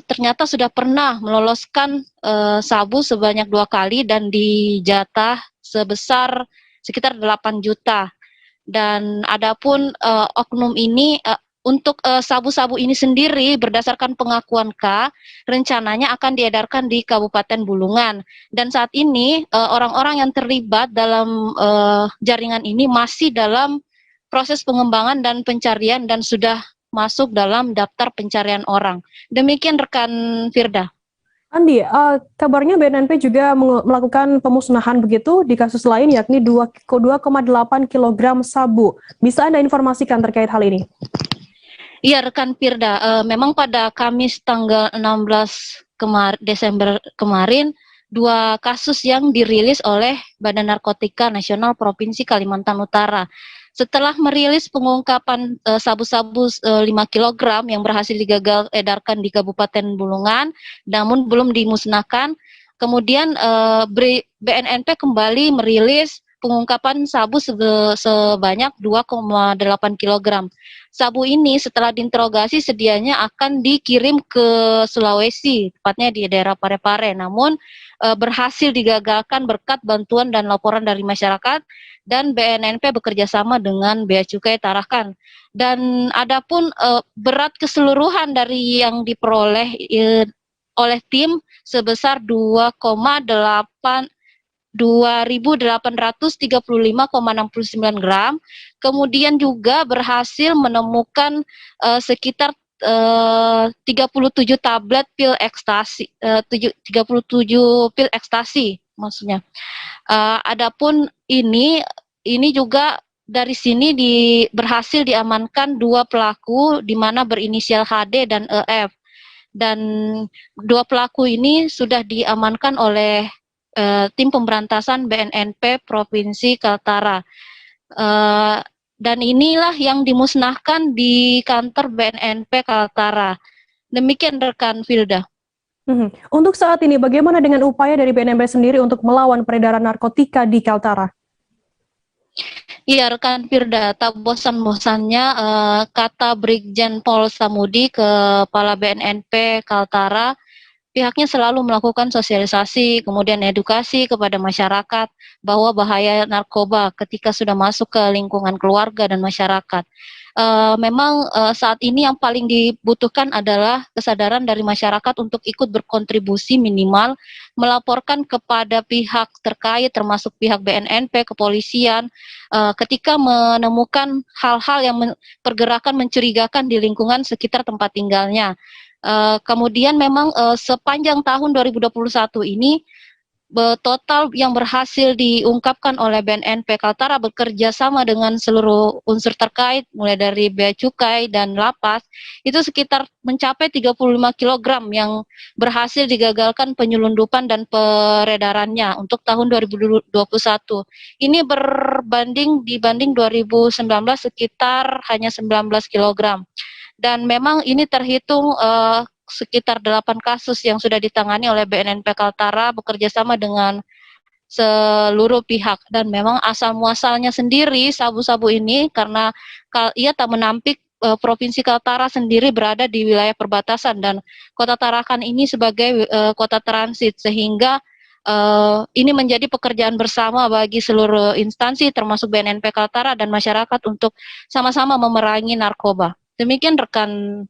ternyata sudah pernah meloloskan sabu sebanyak 2 kali dan dijatah sebesar sekitar 8 juta. Dan adapun oknum ini untuk sabu-sabu ini sendiri berdasarkan pengakuan K, rencananya akan diedarkan di Kabupaten Bulungan. Dan saat ini orang-orang yang terlibat dalam jaringan ini masih dalam proses pengembangan dan pencarian dan sudah masuk dalam daftar pencarian orang. Demikian rekan Firda. Andi, kabarnya BNNP juga melakukan pemusnahan begitu di kasus lain, yakni 2,8 kg sabu. Bisa Anda informasikan terkait hal ini? Iya, rekan Firda, memang pada Kamis tanggal 16 Desember kemarin, 2 kasus yang dirilis oleh Badan Narkotika Nasional Provinsi Kalimantan Utara. Setelah merilis pengungkapan sabu-sabu 5 kg yang berhasil digagal edarkan di Kabupaten Bulungan, namun belum dimusnahkan, kemudian BNNP kembali merilis pengungkapan sabu sebanyak 2,8 kg. Sabu ini setelah diinterogasi sedianya akan dikirim ke Sulawesi, tepatnya di daerah Parepare, namun berhasil digagalkan berkat bantuan dan laporan dari masyarakat, dan BNNP bekerja sama dengan Bea Cukai Tarakan. Dan adapun berat keseluruhan dari yang diperoleh oleh tim sebesar 2.835,69 gram, kemudian juga berhasil menemukan sekitar 37 tablet pil ekstasi, 37 pil ekstasi maksudnya. Adapun ini juga dari sini berhasil diamankan 2 pelaku di mana berinisial HD dan EF, dan 2 pelaku ini sudah diamankan oleh tim pemberantasan BNNP Provinsi Kaltara. Dan inilah yang dimusnahkan di kantor BNNP Kaltara. Demikian rekan Filda. Untuk saat ini, bagaimana dengan upaya dari BNNP sendiri untuk melawan peredaran narkotika di Kaltara? Iya, rekan Firda, tak bosan-bosannya kata Brigjen Pol Samudi, Kepala BNNP Kaltara, pihaknya selalu melakukan sosialisasi, kemudian edukasi kepada masyarakat bahwa bahaya narkoba ketika sudah masuk ke lingkungan keluarga dan masyarakat. Memang saat ini yang paling dibutuhkan adalah kesadaran dari masyarakat untuk ikut berkontribusi, minimal melaporkan kepada pihak terkait termasuk pihak BNNP, kepolisian, ketika menemukan hal-hal yang pergerakan mencurigakan di lingkungan sekitar tempat tinggalnya. Kemudian memang sepanjang tahun 2021 ini total yang berhasil diungkapkan oleh BNNP Kaltara bekerja sama dengan seluruh unsur terkait mulai dari Bea Cukai dan Lapas itu sekitar mencapai 35 kg yang berhasil digagalkan penyelundupan dan peredarannya untuk tahun 2021. Ini dibanding 2019 sekitar hanya 19 kg. Dan memang ini terhitung sekitar 8 kasus yang sudah ditangani oleh BNNP Kaltara bekerja sama dengan seluruh pihak, dan memang asal muasalnya sendiri sabu-sabu ini karena ia tak menampik Provinsi Kaltara sendiri berada di wilayah perbatasan dan Kota Tarakan ini sebagai kota transit, sehingga ini menjadi pekerjaan bersama bagi seluruh instansi termasuk BNNP Kaltara dan masyarakat untuk sama-sama memerangi narkoba. Demikian rekan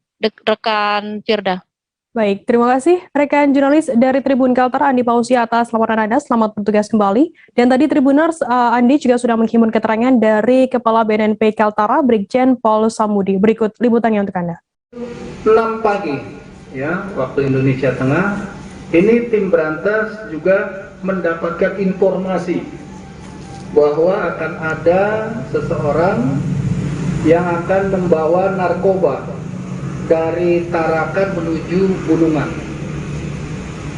Firda. Baik, terima kasih rekan jurnalis dari Tribun Kaltara Andi Pausia atas laporan Anda. Selamat bertugas kembali. Dan tadi Tribuners, Andi juga sudah menghimpun keterangan dari Kepala BNNP Kaltara Brigjen Pol Samudi. Berikut liputannya untuk Anda. 6 pagi, ya, waktu Indonesia Tengah, ini tim berantas juga mendapatkan informasi bahwa akan ada seseorang yang akan membawa narkoba dari Tarakan menuju Bulungan.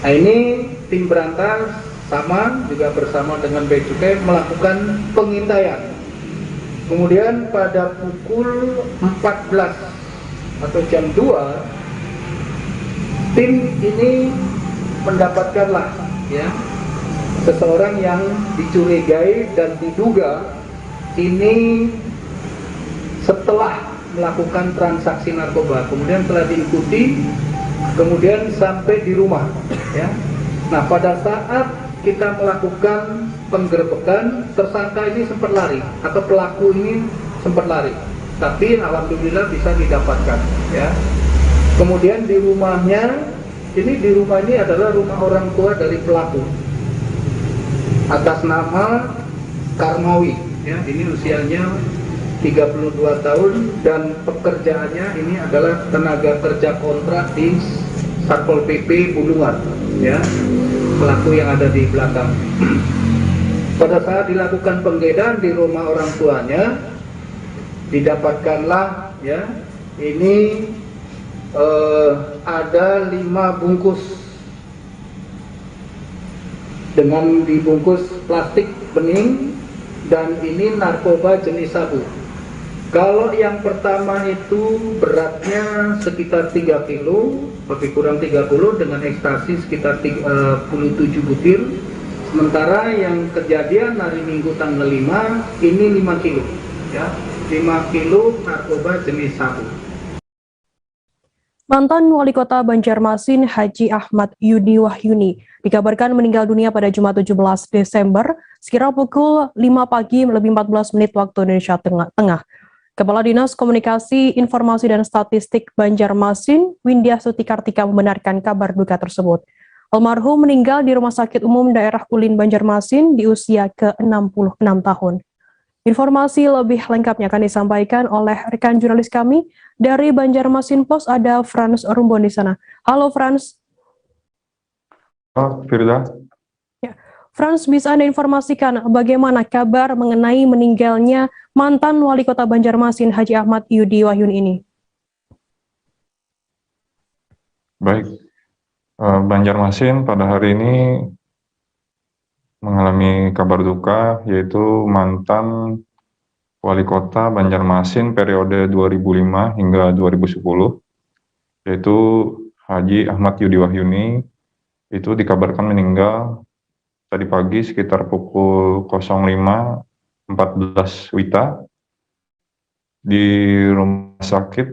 Nah, ini tim berantas juga bersama dengan Bea Cukai melakukan pengintaian. Kemudian pada pukul 14 atau jam 2, tim ini mendapatkanlah ya seseorang yang dicurigai dan diduga ini setelah melakukan transaksi narkoba, kemudian telah diikuti, kemudian sampai di rumah. Ya. Nah, pada saat kita melakukan penggerbekan, tersangka ini sempat lari atau pelaku ini sempat lari, tapi alhamdulillah bisa didapatkan. Ya. Kemudian di rumahnya, di rumah ini adalah rumah orang tua dari pelaku, atas nama Karmawi. Ya, ini usianya 32 tahun dan pekerjaannya ini adalah tenaga kerja kontrak di Satpol PP Bulungan, ya, pelaku yang ada di belakang. Pada saat dilakukan penggeledahan di rumah orang tuanya, didapatkanlah, ya, ini ada 5 bungkus dengan dibungkus plastik bening, dan ini narkoba jenis sabu. Kalau yang pertama itu beratnya sekitar 3 kilo, lebih kurang 30, dengan ekstasi sekitar 37 butir. Sementara yang kejadian hari Minggu tanggal 5, ini 5 kilo, ya, 5 kilo narkoba jenis sabu. Mantan Wali Kota Banjarmasin Haji Ahmad Yudi Wahyuni dikabarkan meninggal dunia pada Jumat 17 Desember sekira pukul 5 pagi lebih 14 menit waktu Indonesia Tengah. Kepala Dinas Komunikasi, Informasi dan Statistik Banjarmasin, Windia Suti Kartika, membenarkan kabar duka tersebut. Almarhum meninggal di Rumah Sakit Umum Daerah Ulin Banjarmasin di usia ke-66 tahun. Informasi lebih lengkapnya akan disampaikan oleh rekan jurnalis kami dari Banjarmasin Post, ada Frans Rumbon di sana. Halo Frans. Halo Firda. Ya. Frans, bisa Anda informasikan bagaimana kabar mengenai meninggalnya mantan Wali Kota Banjarmasin Haji Ahmad Yudi Wahyuni ini? Baik, Banjarmasin pada hari ini mengalami kabar duka, yaitu mantan Wali Kota Banjarmasin periode 2005 hingga 2010, yaitu Haji Ahmad Yudi Wahyuni, itu dikabarkan meninggal tadi pagi sekitar pukul 05.14 WITA di Rumah Sakit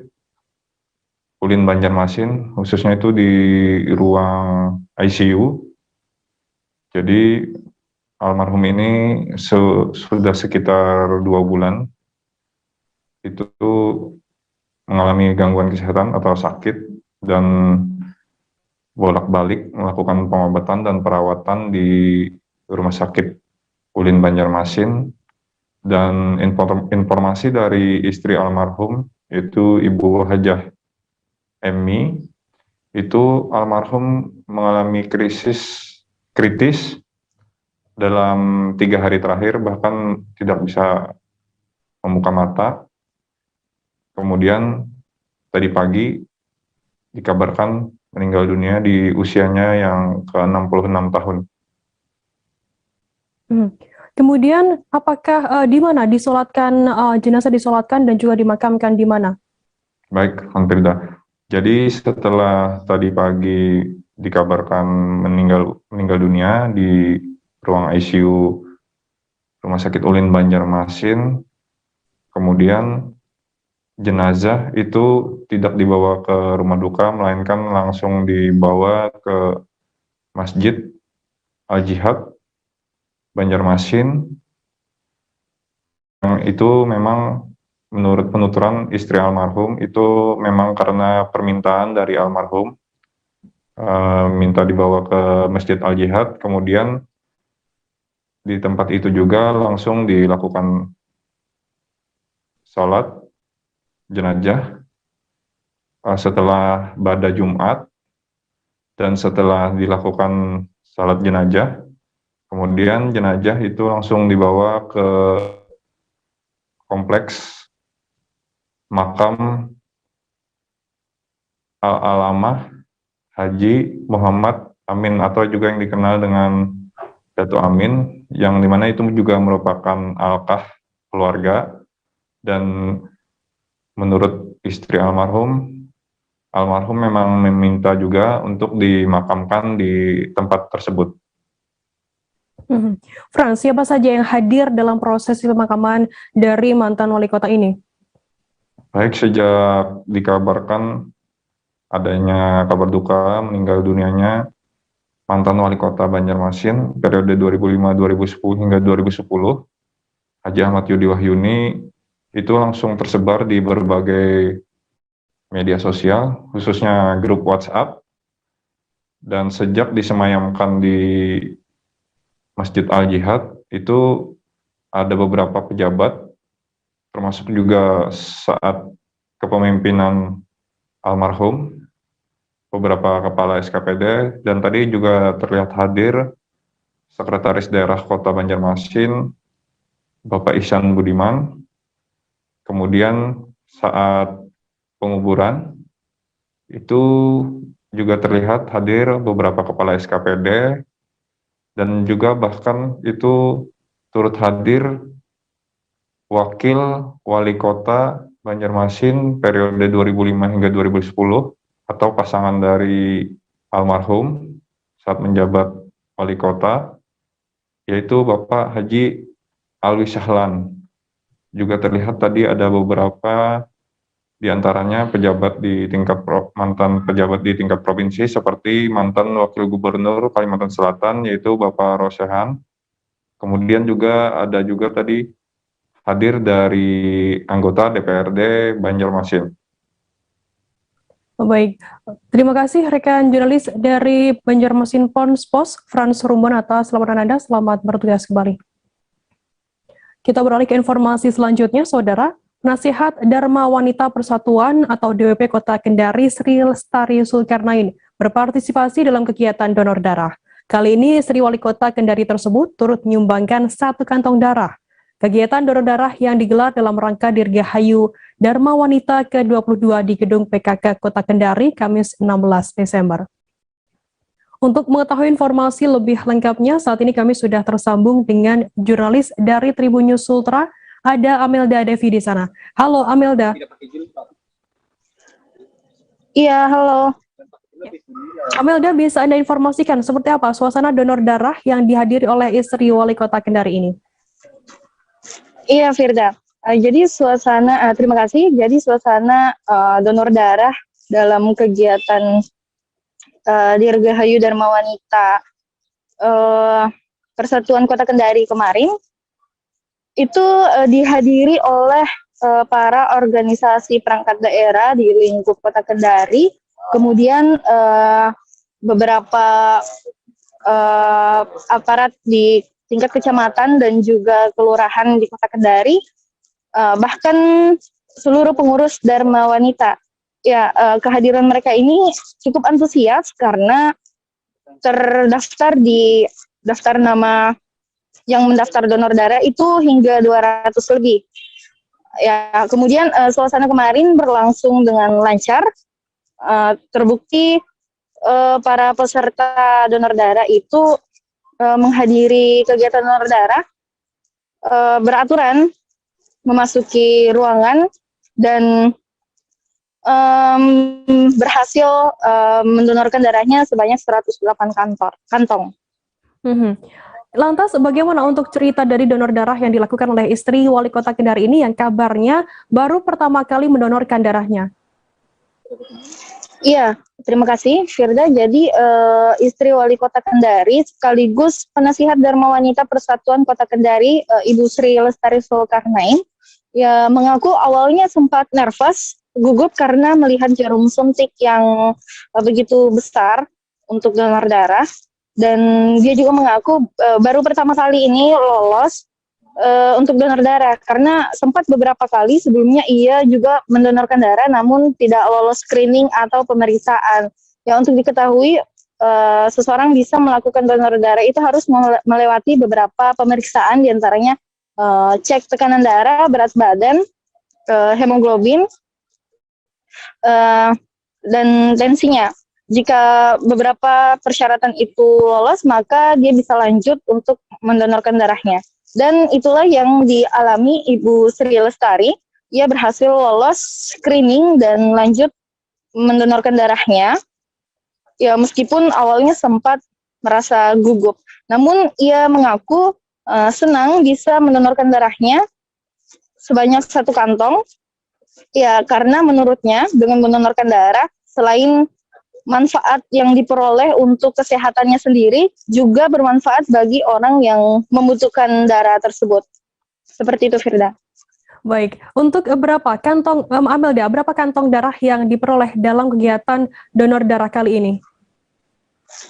Ulin Banjarmasin, khususnya itu di ruang ICU. Jadi almarhum ini sudah sekitar 2 bulan itu mengalami gangguan kesehatan atau sakit, dan bolak-balik melakukan pengobatan dan perawatan di Rumah Sakit Ulin Banjarmasin. Dan informasi dari istri almarhum, yaitu Ibu Hajah Emi, itu almarhum mengalami kritis dalam 3 hari terakhir, bahkan tidak bisa membuka mata. Kemudian tadi pagi dikabarkan meninggal dunia di usianya yang ke-66 tahun. Kemudian apakah di mana disolatkan, jenazah disolatkan dan juga dimakamkan di mana? Baik, Firda. Jadi setelah tadi pagi dikabarkan meninggal dunia di ruang ICU Rumah Sakit Ulin Banjarmasin, kemudian jenazah itu tidak dibawa ke rumah duka, melainkan langsung dibawa ke Masjid Al-Jihad Banjarmasin. Yang itu memang menurut penuturan istri almarhum, itu memang karena permintaan dari almarhum, minta dibawa ke Masjid Al-Jihad. Kemudian di tempat itu juga langsung dilakukan sholat jenazah setelah bada Jumat, dan setelah dilakukan sholat jenazah, kemudian jenazah itu langsung dibawa ke kompleks makam Al-Alamah Haji Muhammad Amin, atau juga yang dikenal dengan Dato Amin, yang dimana itu juga merupakan alkah keluarga. Dan menurut istri almarhum memang meminta juga untuk dimakamkan di tempat tersebut. Frans, siapa saja yang hadir dalam proses pemakaman dari mantan wali kota ini? Baik, sejak dikabarkan adanya kabar duka meninggal dunianya mantan wali kota Banjarmasin periode 2005-2010 hingga 2010, Haji Ahmad Yudi Wahyuni, itu langsung tersebar di berbagai media sosial, khususnya grup WhatsApp. Dan sejak disemayamkan di Masjid Al-Jihad, itu ada beberapa pejabat, termasuk juga saat kepemimpinan almarhum, beberapa kepala SKPD, dan tadi juga terlihat hadir Sekretaris Daerah Kota Banjarmasin, Bapak Ihsan Budiman. Kemudian saat penguburan, itu juga terlihat hadir beberapa kepala SKPD, dan juga bahkan itu turut hadir Wakil Wali Kota Banjarmasin periode 2005 hingga 2010, atau pasangan dari almarhum saat menjabat Wali Kota, yaitu Bapak Haji Alwi Sahlan. Juga terlihat tadi ada beberapa di antaranya pejabat di tingkat mantan pejabat di tingkat provinsi, seperti mantan Wakil Gubernur Kalimantan Selatan yaitu Bapak Rosehan. Kemudian juga ada juga tadi hadir dari anggota DPRD Banjarmasin. Baik, terima kasih rekan jurnalis dari Banjarmasin Pos, Frans Rumbon, atas laporan Anda. Selamat bertugas kembali. Kita beralih ke informasi selanjutnya, Saudara. Nasihat Dharma Wanita Persatuan atau DWP Kota Kendari Sri Lestari Zulkarnain berpartisipasi dalam kegiatan donor darah. Kali ini Sri Wali Kota Kendari tersebut turut menyumbangkan 1 kantong darah. Kegiatan donor darah yang digelar dalam rangka Dirgahayu Dharma Wanita ke-22 di Gedung PKK Kota Kendari, Kamis 16 Desember. Untuk mengetahui informasi lebih lengkapnya, saat ini kami sudah tersambung dengan jurnalis dari Tribun News Sultra, ada Amelda Devi di sana. Halo Amelda. Iya, halo. Amelda, bisa Anda informasikan seperti apa suasana donor darah yang dihadiri oleh istri Wali Kota Kendari ini? Iya, Firda. Jadi suasana, terima kasih. Jadi suasana donor darah dalam kegiatan Dirgahayu Dharma Wanita Persatuan Kota Kendari kemarin itu dihadiri oleh para organisasi perangkat daerah di lingkup Kota Kendari, kemudian beberapa aparat di tingkat kecamatan dan juga kelurahan di Kota Kendari, bahkan seluruh pengurus Dharma Wanita. Ya, kehadiran mereka ini cukup antusias karena terdaftar di daftar nama yang mendaftar donor darah itu hingga 200 lebih. Ya, kemudian suasana kemarin berlangsung dengan lancar. Terbukti para peserta donor darah itu menghadiri kegiatan donor darah beraturan, memasuki ruangan dan berhasil mendonorkan darahnya sebanyak 108 kantong. Lantas bagaimana untuk cerita dari donor darah yang dilakukan oleh istri Wali Kota Kendari ini yang kabarnya baru pertama kali mendonorkan darahnya? Iya, terima kasih Firda. Jadi istri Wali Kota Kendari sekaligus penasihat Dharma Wanita Persatuan Kota Kendari, Ibu Sri Lestari Zulkarnain, ya mengaku awalnya sempat nervous, gugup karena melihat jarum suntik yang begitu besar untuk donor darah. Dan dia juga mengaku baru pertama kali ini lolos untuk donor darah, karena sempat beberapa kali sebelumnya ia juga mendonorkan darah namun tidak lolos screening atau pemeriksaan. Ya, untuk diketahui seseorang bisa melakukan donor darah itu harus melewati beberapa pemeriksaan, diantaranya cek tekanan darah, berat badan, hemoglobin, dan tensinya. Jika beberapa persyaratan itu lolos, maka dia bisa lanjut untuk mendonorkan darahnya. Dan itulah yang dialami Ibu Sri Lestari. Ia berhasil lolos screening dan lanjut mendonorkan darahnya. Ya, meskipun awalnya sempat merasa gugup. Namun ia mengaku senang bisa mendonorkan darahnya sebanyak 1 kantong. Ya, karena menurutnya dengan mendonorkan darah, selain manfaat yang diperoleh untuk kesehatannya sendiri, juga bermanfaat bagi orang yang membutuhkan darah tersebut. Seperti itu, Firda. Baik, untuk berapa kantong, Amelda, berapa kantong darah yang diperoleh dalam kegiatan donor darah kali ini?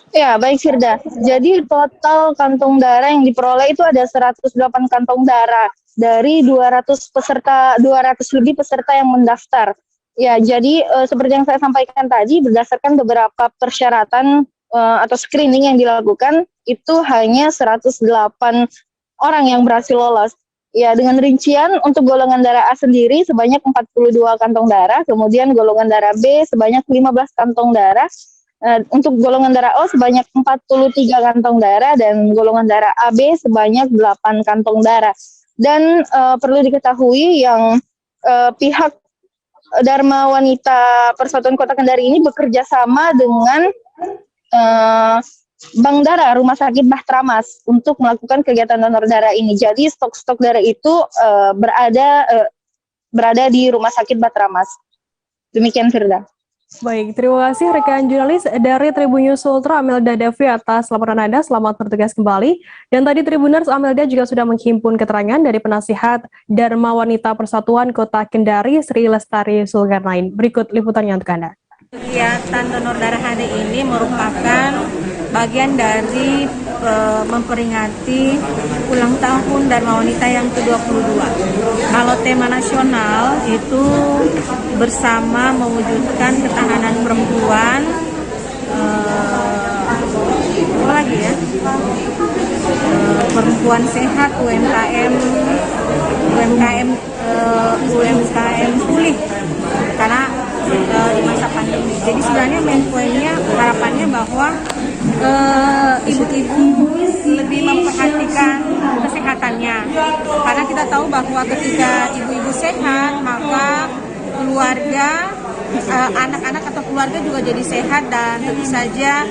Ya, baik Firda. Jadi total kantong darah yang diperoleh itu ada 108 kantong darah dari 200 lebih peserta yang mendaftar. Ya, jadi seperti yang saya sampaikan tadi, berdasarkan beberapa persyaratan atau screening yang dilakukan, itu hanya 108 orang yang berhasil lolos. Ya, dengan rincian untuk golongan darah A sendiri sebanyak 42 kantong darah, kemudian golongan darah B sebanyak 15 kantong darah, untuk golongan darah O sebanyak 43 kantong darah, dan golongan darah AB sebanyak 8 kantong darah. Dan perlu diketahui yang pihak Dharma Wanita Persatuan Kota Kendari ini bekerja sama dengan Bank Darah Rumah Sakit Bahtramas untuk melakukan kegiatan donor darah ini. Jadi stok-stok darah itu berada di Rumah Sakit Bahtramas. Demikian, Firda. Baik, terima kasih rekan jurnalis dari Tribun News Ultra Amelda Devi atas laporan Anda. Selamat bertugas kembali. Dan tadi Tribuners, Amelda juga sudah menghimpun keterangan dari penasihat Dharma Wanita Persatuan Kota Kendari, Sri Lestari Zulkarnain. Berikut liputannya untuk Anda. Kegiatan donor darah hari ini merupakan bagian dari memperingati ulang tahun Dharma Wanita yang ke-22. Kalau tema nasional itu bersama mewujudkan ketahanan perempuan, apa lagi ya? Perempuan sehat, UMKM pulih karena di masa pandemi. Jadi sebenarnya main poinnya, harapannya bahwa ibu-ibu lebih memperhatikan kesehatannya, karena kita tahu bahwa ketika ibu-ibu sehat maka keluarga, anak-anak atau keluarga juga jadi sehat, dan tentu saja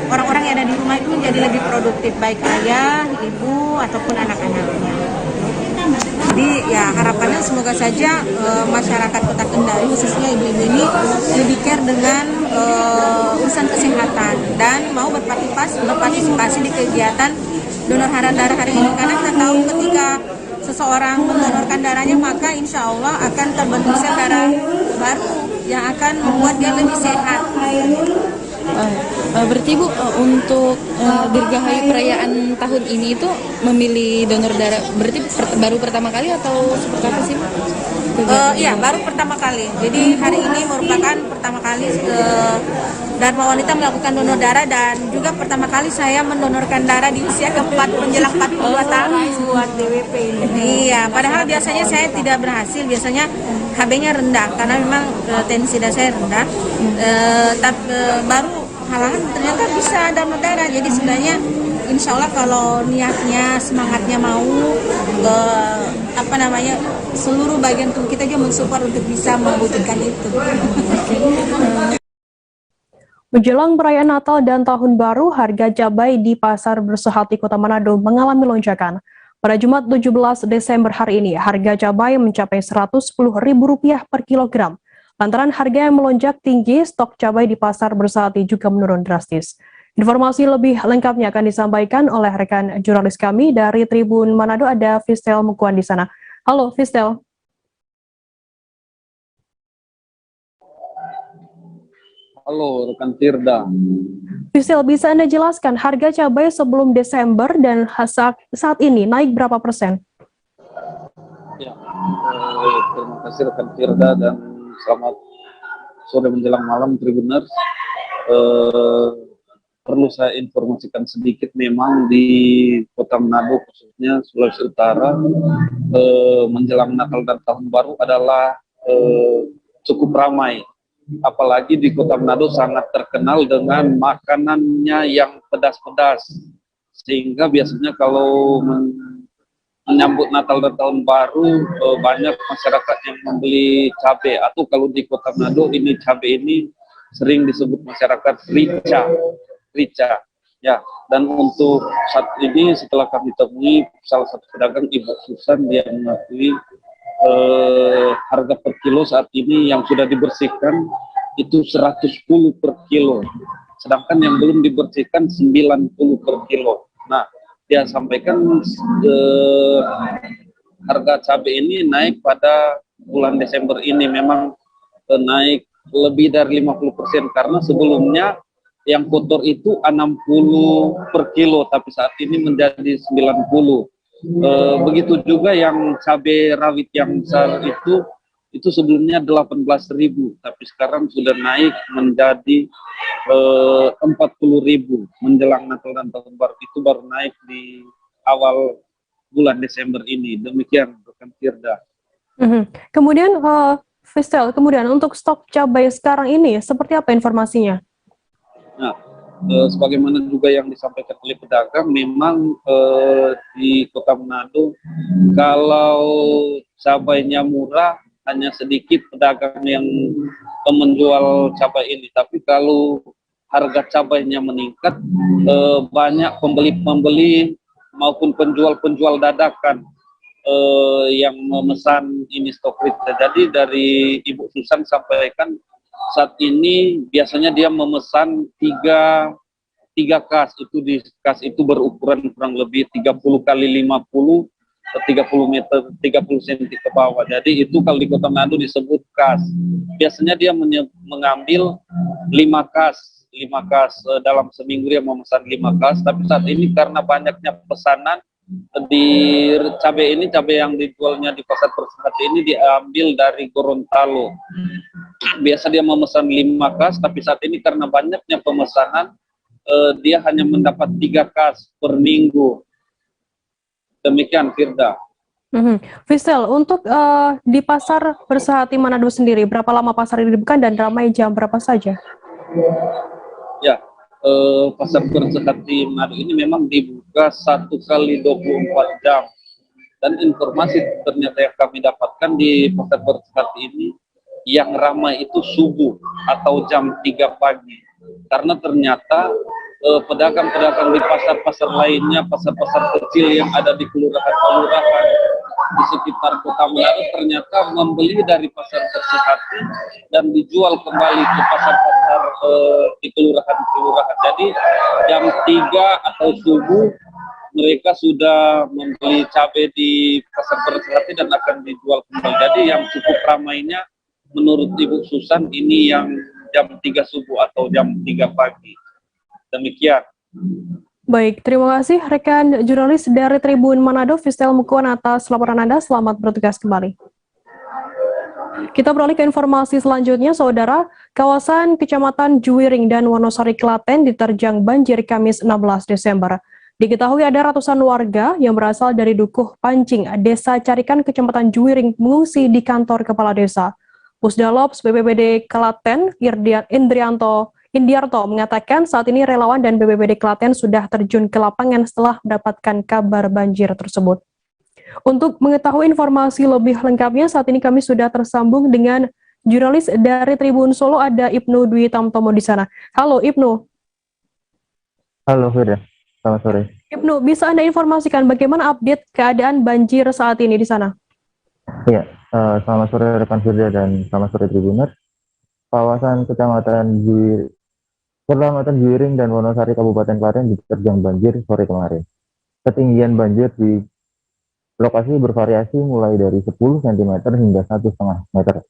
orang-orang yang ada di rumah itu menjadi lebih produktif, baik ayah, ibu ataupun anak-anaknya. Jadi ya harapannya semoga saja masyarakat Kota Kendari, khususnya ibu-ibu ini lebih care dengan urusan kesehatan dan mau berpartisipasi di kegiatan donor darah hari ini, karena kita tahu ketika seseorang mendonorkan darahnya maka insya Allah akan terbentuk sel darah baru yang akan membuat dia lebih sehat. Berarti Bu, untuk Dirgahayu perayaan tahun ini itu memilih donor darah berarti baru pertama kali atau seperti apa sih? Iya, baru pertama kali. Jadi hari ini merupakan pertama kali Dharma Wanita melakukan donor darah, dan juga pertama kali saya mendonorkan darah di usia keempat menjelang 42 tahun buat DWP ini. Iya, padahal biasanya saya tidak berhasil, biasanya HB-nya rendah karena memang tensi darah saya rendah. Tapi baru halangan ternyata bisa donor darah. Jadi sebenarnya insya Allah kalau niatnya, semangatnya mau, seluruh bagian tubuh kita juga mensupport untuk bisa mewujudkan itu. Menjelang perayaan Natal dan Tahun Baru, harga cabai di Pasar Bersehati Kota Manado mengalami lonjakan. Pada Jumat 17 Desember hari ini, harga cabai mencapai Rp110.000 per kilogram. Lantaran harga yang melonjak tinggi, stok cabai di Pasar Bersehati juga menurun drastis. Informasi lebih lengkapnya akan disampaikan oleh rekan jurnalis kami dari Tribun Manado, ada Fistel Mukuan di sana. Halo, Fistel. Halo, rekan Tirda. Fistel, bisa Anda jelaskan harga cabai sebelum Desember dan saat ini naik berapa persen? Ya, terima kasih rekan Tirda dan selamat sore menjelang malam Tribuners. Perlu saya informasikan sedikit, memang di Kota Manado khususnya Sulawesi Utara menjelang Natal dan Tahun Baru adalah cukup ramai. Apalagi di Kota Manado sangat terkenal dengan makanannya yang pedas-pedas, sehingga biasanya kalau menyambut Natal dan Tahun Baru banyak masyarakat yang membeli cabai, atau kalau di Kota Manado ini cabai ini sering disebut masyarakat rica ya. Dan untuk saat ini setelah kami temui salah satu pedagang, Ibu Susan, dia mengakui harga per kilo saat ini yang sudah dibersihkan itu 110 per kilo, sedangkan yang belum dibersihkan 90 per kilo. Nah, dia sampaikan harga cabai ini naik pada bulan Desember ini memang naik lebih dari 50%, karena sebelumnya yang kotor itu 60 per kilo, tapi saat ini menjadi 90. Begitu juga yang cabai rawit yang besar itu itu sebelumnya 18.000, tapi sekarang sudah naik menjadi 40.000 menjelang Natal dan Tahun Baru. Itu baru naik di awal bulan Desember ini. Demikian rekan Firda. Kemudian Fistel, kemudian untuk stok cabai sekarang ini seperti apa informasinya? Nah, sebagaimana juga yang disampaikan oleh pedagang, memang di Kota Manado kalau cabainya murah hanya sedikit pedagang yang menjual cabai ini, tapi kalau harga cabainya meningkat, banyak pembeli-pembeli maupun penjual-penjual dadakan yang memesan ini stok retail. Jadi dari Ibu Susan sampaikan saat ini biasanya dia memesan tiga kas, itu di kas itu berukuran kurang lebih 30 kali 50 atau 30 meter 30 cm ke bawah. Jadi itu kalau di Kota Manado disebut kas. Biasanya dia mengambil 5 kas dalam seminggu dia memesan 5 kas, tapi saat ini karena banyaknya pesanan di cabai ini, cabai yang dijualnya di pasar Persehat ini diambil dari Gorontalo. Biasa dia memesan 5 kas, tapi saat ini karena banyaknya pemesanan, dia hanya mendapat 3 kas per minggu. Demikian, Firda. Fistel, untuk di pasar Persehati Manado sendiri, berapa lama pasar ini dibuka dan ramai jam berapa saja? Ya, pasar Persehati Manado ini memang dibuka 1 kali 24 jam. Dan informasi ternyata yang kami dapatkan di pasar Persehati ini, yang ramai itu subuh atau jam 3 pagi. Karena ternyata pedagang-pedagang di pasar-pasar lainnya, pasar-pasar kecil yang ada di kelurahan-kelurahan di sekitar Kota Manado ternyata membeli dari pasar Persehati dan dijual kembali ke pasar-pasar di kelurahan-kelurahan. Jadi jam 3 atau subuh mereka sudah membeli cabai di pasar Persehati dan akan dijual kembali. Jadi yang cukup ramainya menurut Ibu Susan ini yang jam 3 subuh atau jam 3 pagi. Demikian. Baik, terima kasih rekan jurnalis dari Tribun Manado, Fistel Mukuan atas laporan Anda. Selamat bertugas kembali. Kita beralih ke informasi selanjutnya, Saudara. Kawasan Kecamatan Juwiring dan Wonosari, Klaten diterjang banjir Kamis 16 Desember. Diketahui ada ratusan warga yang berasal dari Dukuh Pancing, Desa Carikan, Kecamatan Juwiring mengungsi di kantor Kepala Desa. Pusdalops BPBD Klaten, Indiarto mengatakan saat ini relawan dan BPBD Klaten sudah terjun ke lapangan setelah mendapatkan kabar banjir tersebut. Untuk mengetahui informasi lebih lengkapnya, saat ini kami sudah tersambung dengan jurnalis dari Tribun Solo, ada Ibnu Dwi Tamtomo di sana. Halo Ibnu. Halo Firda, selamat sore. Ibnu, bisa Anda informasikan bagaimana update keadaan banjir saat ini di sana? Iya, selamat sore rekan Firda dan selamat sore Tribuners. Kawasan Kecamatan Juwiring dan Wonosari Kabupaten Klaten diterjang banjir sore kemarin. Ketinggian banjir di lokasi bervariasi mulai dari 10 cm hingga 1,5 meter.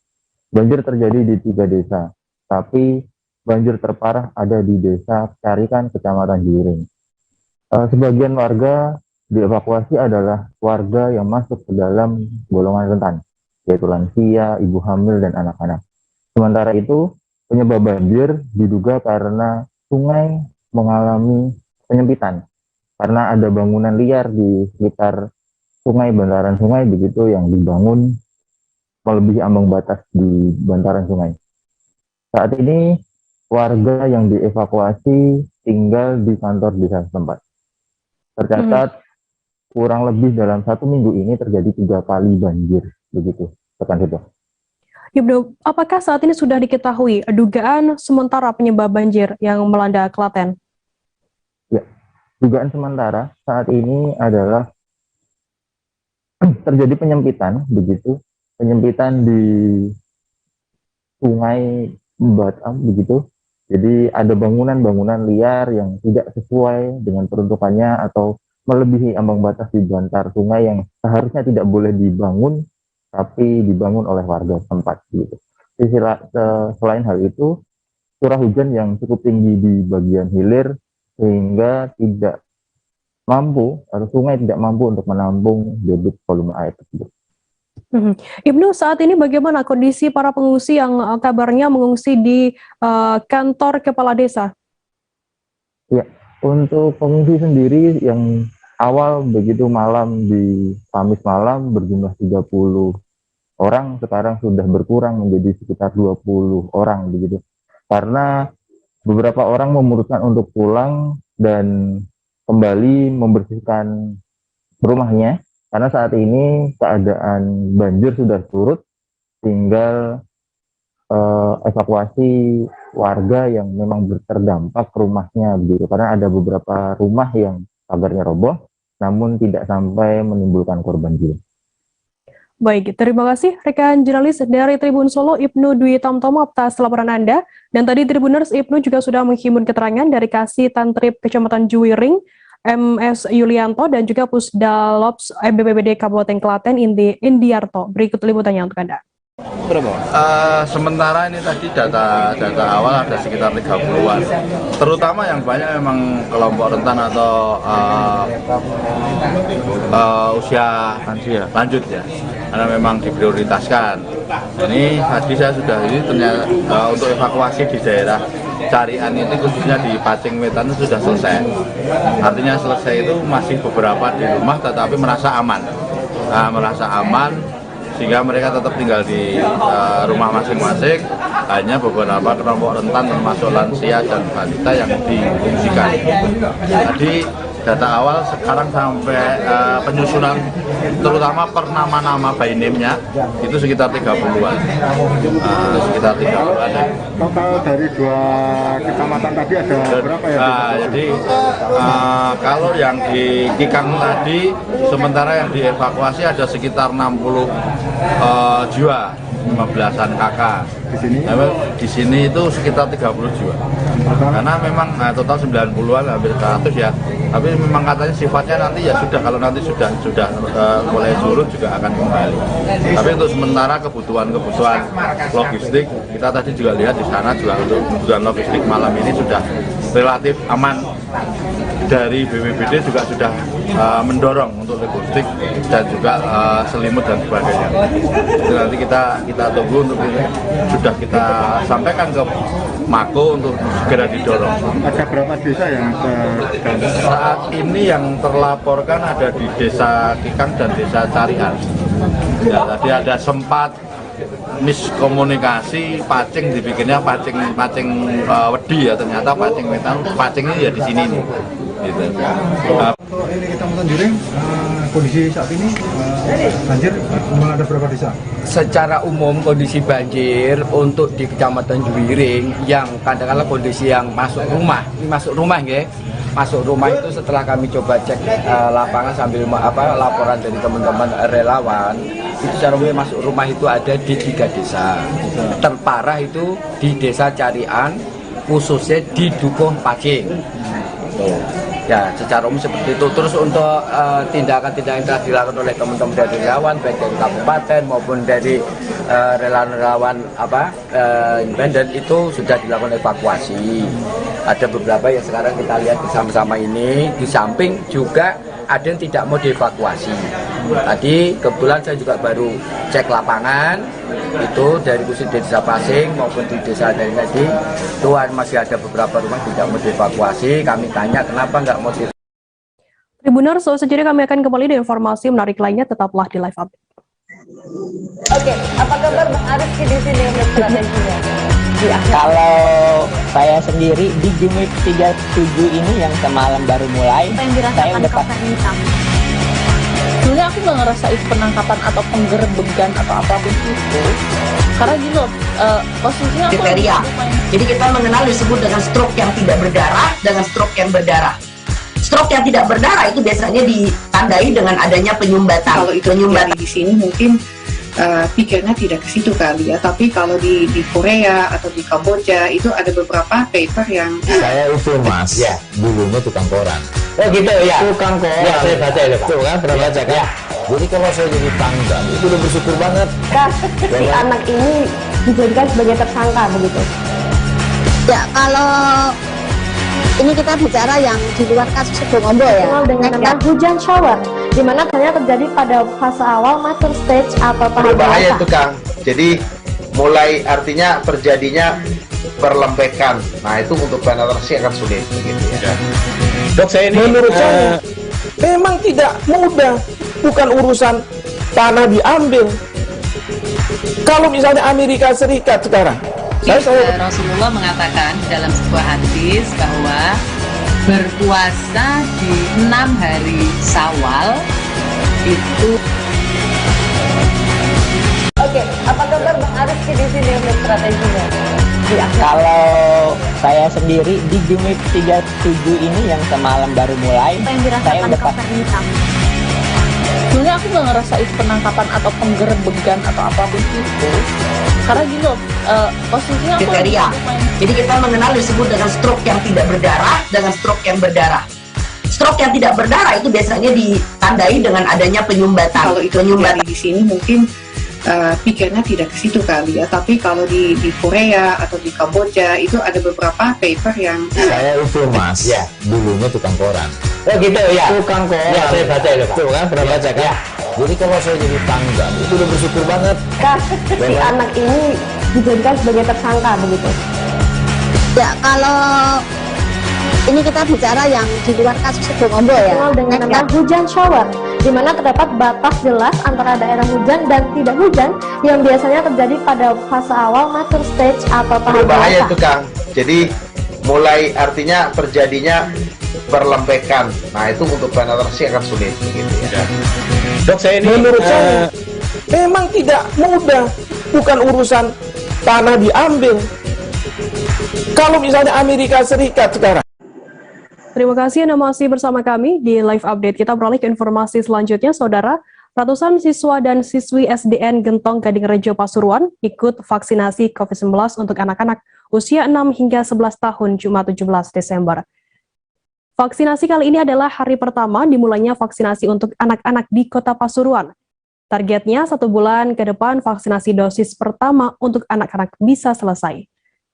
Banjir terjadi di 3 desa, tapi banjir terparah ada di Desa Carikan, Kecamatan Juwiring. Sebagian warga dievakuasi adalah warga yang masuk ke dalam golongan rentan, yaitu lansia, ibu hamil, dan anak-anak. Sementara itu, penyebab banjir diduga karena sungai mengalami penyempitan, karena ada bangunan liar di sekitar sungai, bantaran sungai begitu yang dibangun melebihi ambang batas di bantaran sungai. Saat ini, warga yang dievakuasi tinggal di kantor desa setempat. Tercatat kurang lebih dalam 1 minggu ini terjadi 3 kali banjir, begitu, rekan Firda. Ibnu, apakah saat ini sudah diketahui dugaan sementara penyebab banjir yang melanda Klaten? Ya, dugaan sementara saat ini adalah terjadi penyempitan, begitu, penyempitan di sungai Batam, begitu. Jadi ada bangunan-bangunan liar yang tidak sesuai dengan peruntukannya atau melebihi ambang batas di bantar sungai yang seharusnya tidak boleh dibangun, tapi dibangun oleh warga setempat. Gitu. Selain hal itu, curah hujan yang cukup tinggi di bagian hilir sehingga tidak mampu atau sungai tidak mampu untuk menampung debit volume air tersebut. Ibnu, saat ini bagaimana kondisi para pengungsi yang kabarnya mengungsi di kantor kepala desa? Ya, untuk pengungsi sendiri yang awal begitu malam di Kamis malam berjumlah 30 orang, sekarang sudah berkurang menjadi sekitar 20 orang begitu. Karena beberapa orang memutuskan untuk pulang dan kembali membersihkan rumahnya. Karena saat ini keadaan banjir sudah surut, tinggal evakuasi warga yang memang terdampak rumahnya begitu. Karena ada beberapa rumah yang kabarnya roboh, namun tidak sampai menimbulkan korban jiwa. Baik, terima kasih rekan jurnalis dari Tribun Solo Ibnu Dwi Tamtomo atas laporan Anda. Dan tadi Tribuners, Ibnu juga sudah menghimpun keterangan dari Kasih Tantrip Kecamatan Juwiring, MS Yulianto, dan juga Pusdalops BPBD Kabupaten Klaten Indiarto. Berikut liputannya untuk Anda. Sementara ini tadi data awal ada sekitar 30-an. Terutama yang banyak memang kelompok rentan atau usia lanjut ya. Karena memang diprioritaskan. Ini tadi saya sudah ternyata untuk evakuasi di daerah Carian itu khususnya di Pacing Wetan itu sudah selesai. Artinya selesai itu masih beberapa di rumah tetapi merasa aman. Sehingga mereka tetap tinggal di rumah masing-masing. Hanya beberapa kelompok rentan termasuk lansia dan balita yang diungsikan. Jadi data awal sekarang sampai penyusunan terutama per nama-nama by name-nya itu sekitar 30-an. Sekitar 30-an. Total dari 2 kecamatan tadi ada berapa ya? Jadi kalau yang di Kikang tadi sementara yang dievakuasi ada sekitar 60 jiwa, 15-an kakak. Di sini itu sekitar 30 jiwa. Karena memang total 90-an hampir 100 ya. Tapi memang katanya sifatnya nanti ya sudah, kalau nanti sudah mulai surut juga akan kembali. Tapi untuk sementara kebutuhan logistik kita tadi juga lihat di sana juga untuk kebutuhan logistik malam ini sudah relatif aman. Dari BPBD juga sudah mendorong untuk logistik dan juga selimut dan sebagainya. Jadi nanti kita tunggu untuk ini sudah kita sampaikan ke Mako untuk segera didorong. Ada berapa desa yang saat ini yang terlaporkan ada di Desa Kikang dan Desa Carian. Ya, tadi ada sempat miskomunikasi, Pacing dibikinnya Pacing Wedi ya, ternyata Pacing Wetan, Pacingnya ya di sini nih. Gitu. Untuk ini Kecamatan Juwiring, kondisi saat ini banjir memang ada berapa desa? Secara umum kondisi banjir untuk di Kecamatan Juwiring yang kadang-kadang kondisi yang masuk rumah ya. Masuk rumah itu setelah kami coba cek lapangan sambil laporan dari teman-teman relawan, itu secara umum masuk rumah itu ada di 3 desa. Terparah itu di Desa Carian, khususnya di Dukuh Pacing. Ya, secara umum seperti itu. Terus untuk tindakan-tindakan yang telah dilakukan oleh teman-teman dari relawan, baik dari kabupaten maupun dari relawan independen itu sudah dilakukan evakuasi. Ada beberapa yang sekarang kita lihat bersama-sama ini, di samping juga ada yang tidak mau dievakuasi. Tadi kebetulan saya juga baru cek lapangan, itu dari khusus Desa Pacing maupun di desa dari tadi, itu masih ada beberapa rumah tidak mau dievakuasi. Kami tanya kenapa nggak mau dievakuasi. Tribuners, selanjutnya kami akan kembali dengan informasi menarik lainnya, tetaplah di live update. Oke, apa kabar Bang Arif di sini untuk strateginya? Kalau saya sendiri di Gimik 37 ini yang semalam baru mulai, saya udah sebenarnya aku nggak ngerasa itu penangkapan atau penggerbegan atau apapun itu, karena gini loh, posisinya aku kriteria. Jadi kita mengenal disebut dengan stroke yang tidak berdarah dengan stroke yang berdarah. Stroke yang tidak berdarah itu biasanya ditandai dengan adanya penyumbatan. Kalau itu terjadi di sini mungkin pikirnya tidak ke situ kali ya, tapi kalau di Korea atau di Kamboja itu ada beberapa paper yang saya itu mas, ya dulunya tukang koran. Oh gitu ya, Tukang koran. Ya, saya baca ya Pak. Tuh kan, pernah baca kan? Jadi kalau saya jadi tangga, itu udah bersyukur banget. Si anak ini dijadikan sebagai tersangka begitu. Ya, kalau ini kita bicara yang di luar kasus Sebongombo ya. Dengan hujan shower. di mana hanya terjadi pada fase awal mature stage atau tahap Berbahaya dewasa. itu Kang. Jadi mulai artinya terjadinya perlembekan. Nah itu untuk penetrasi akan sulit begitu ya. Dok, saya ini menurut saya memang tidak mudah, bukan urusan tanah diambil. Kalau misalnya Amerika Serikat sekarang, Rasulullah mengatakan dalam sebuah hadis bahwa berpuasa di 6 hari Syawal itu. Oke, apa kabar Bang Arief di sini untuk strateginya? Kalau saya sendiri di Jumip 37 ini yang semalam baru mulai, saya udah pasti. Sebenarnya aku nggak ngerasa itu penangkapan atau penggerebegan atau apapun itu, karena gini loh, posisinya aku kriteria. Jadi kita mengenal disebut dengan stroke yang tidak berdarah dengan stroke yang berdarah. Stroke yang tidak berdarah itu biasanya ditandai dengan adanya penyumbatan. Kalau itu terjadi di sini mungkin pikirnya tidak ke situ kali ya, tapi kalau di Korea atau di Kamboja itu ada beberapa paper yang Saya itu Mas, ya dulunya tukang koran. Oh gitu ya. Tukang koran. Ya, saya baca itu Pak. Tuh kan, pernah baca kan? Jadi kalau saya jadi tanggal itu udah bersyukur banget. Si anak ini dijadikan sebagai tersangka begitu. Ya, kalau ini kita bicara yang di luar kasus Sebongombo ya. Dikenal dengan nama hujan shower, di mana terdapat batas jelas antara daerah hujan dan tidak hujan yang biasanya terjadi pada fase awal mature stage atau tahap Berbahaya dewasa. itu Kang. Jadi mulai artinya terjadinya perlembekan. Nah itu untuk penetrasi akan sulit begitu ya. Dok, saya ini menurut saya memang tidak mudah, bukan urusan tanah diambil. Kalau misalnya Amerika Serikat sekarang. Terima kasih Anda masih bersama kami di Live Update. Kita beralih ke informasi selanjutnya, Saudara. Ratusan siswa dan siswi SDN Gentong Gadingrejo Pasuruan ikut vaksinasi COVID-19 untuk anak-anak usia 6 hingga 11 tahun Jumat 17 Desember. Vaksinasi kali ini adalah hari pertama dimulainya vaksinasi untuk anak-anak di Kota Pasuruan. Targetnya 1 bulan ke depan vaksinasi dosis pertama untuk anak-anak bisa selesai.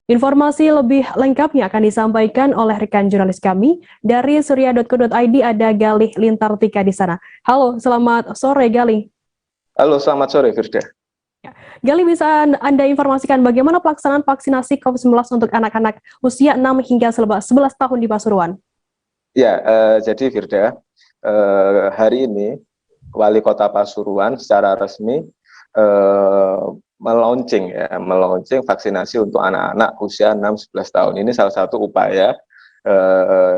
Informasi lebih lengkapnya akan disampaikan oleh rekan jurnalis kami dari surya.co.id, ada Galih Lintartika di sana. Halo, selamat sore Galih. Halo, selamat sore Firda. Galih, bisa Anda informasikan bagaimana pelaksanaan vaksinasi COVID-19 untuk anak-anak usia 6 hingga 11 tahun di Pasuruan? Ya, jadi Firda, hari ini Wali Kota Pasuruan secara resmi meluncing vaksinasi untuk anak-anak usia 6-11 tahun. Ini salah satu upaya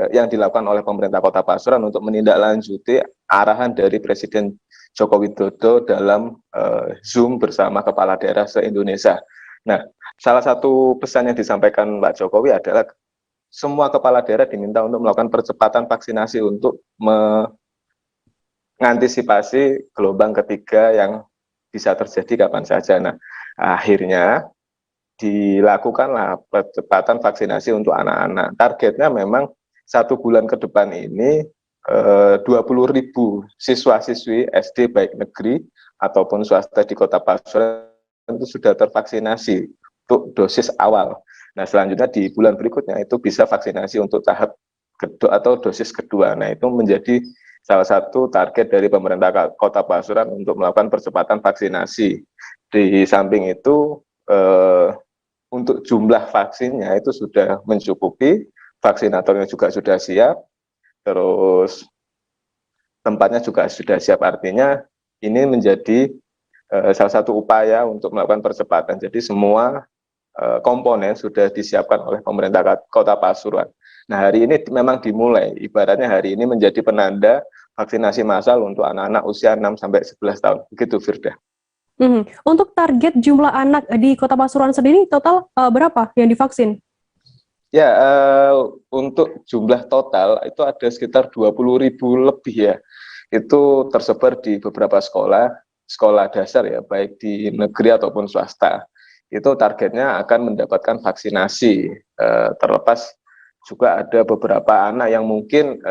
yang dilakukan oleh pemerintah Kota Pasuruan untuk menindaklanjuti arahan dari Presiden Joko Widodo dalam Zoom bersama kepala daerah se-Indonesia. Nah, salah satu pesan yang disampaikan Pak Jokowi adalah semua kepala daerah diminta untuk melakukan percepatan vaksinasi untuk mengantisipasi gelombang ketiga yang bisa terjadi kapan saja. Nah, akhirnya dilakukanlah percepatan vaksinasi untuk anak-anak. Targetnya memang 1 bulan ke depan ini 20.000 siswa-siswi SD baik negeri ataupun swasta di Kota Pasuruan itu sudah tervaksinasi untuk dosis awal. Nah, selanjutnya di bulan berikutnya itu bisa vaksinasi untuk tahap kedua atau dosis kedua. Nah, itu menjadi salah satu target dari pemerintah Kota Pasuruan untuk melakukan percepatan vaksinasi. Di samping itu, untuk jumlah vaksinnya itu sudah mencukupi, vaksinatornya juga sudah siap, terus tempatnya juga sudah siap. Artinya ini menjadi salah satu upaya untuk melakukan percepatan. Jadi semua komponen sudah disiapkan oleh pemerintah Kota Pasuruan. Nah, hari ini memang dimulai, ibaratnya hari ini menjadi penanda vaksinasi massal untuk anak-anak usia 6-11 tahun. Begitu, Firda. Untuk target jumlah anak di Kota Pasuruan sendiri, total berapa yang divaksin? Ya, untuk jumlah total itu ada sekitar 20.000 lebih ya. Itu tersebar di beberapa sekolah dasar ya, baik di negeri ataupun swasta. Itu targetnya akan mendapatkan vaksinasi, terlepas juga ada beberapa anak yang mungkin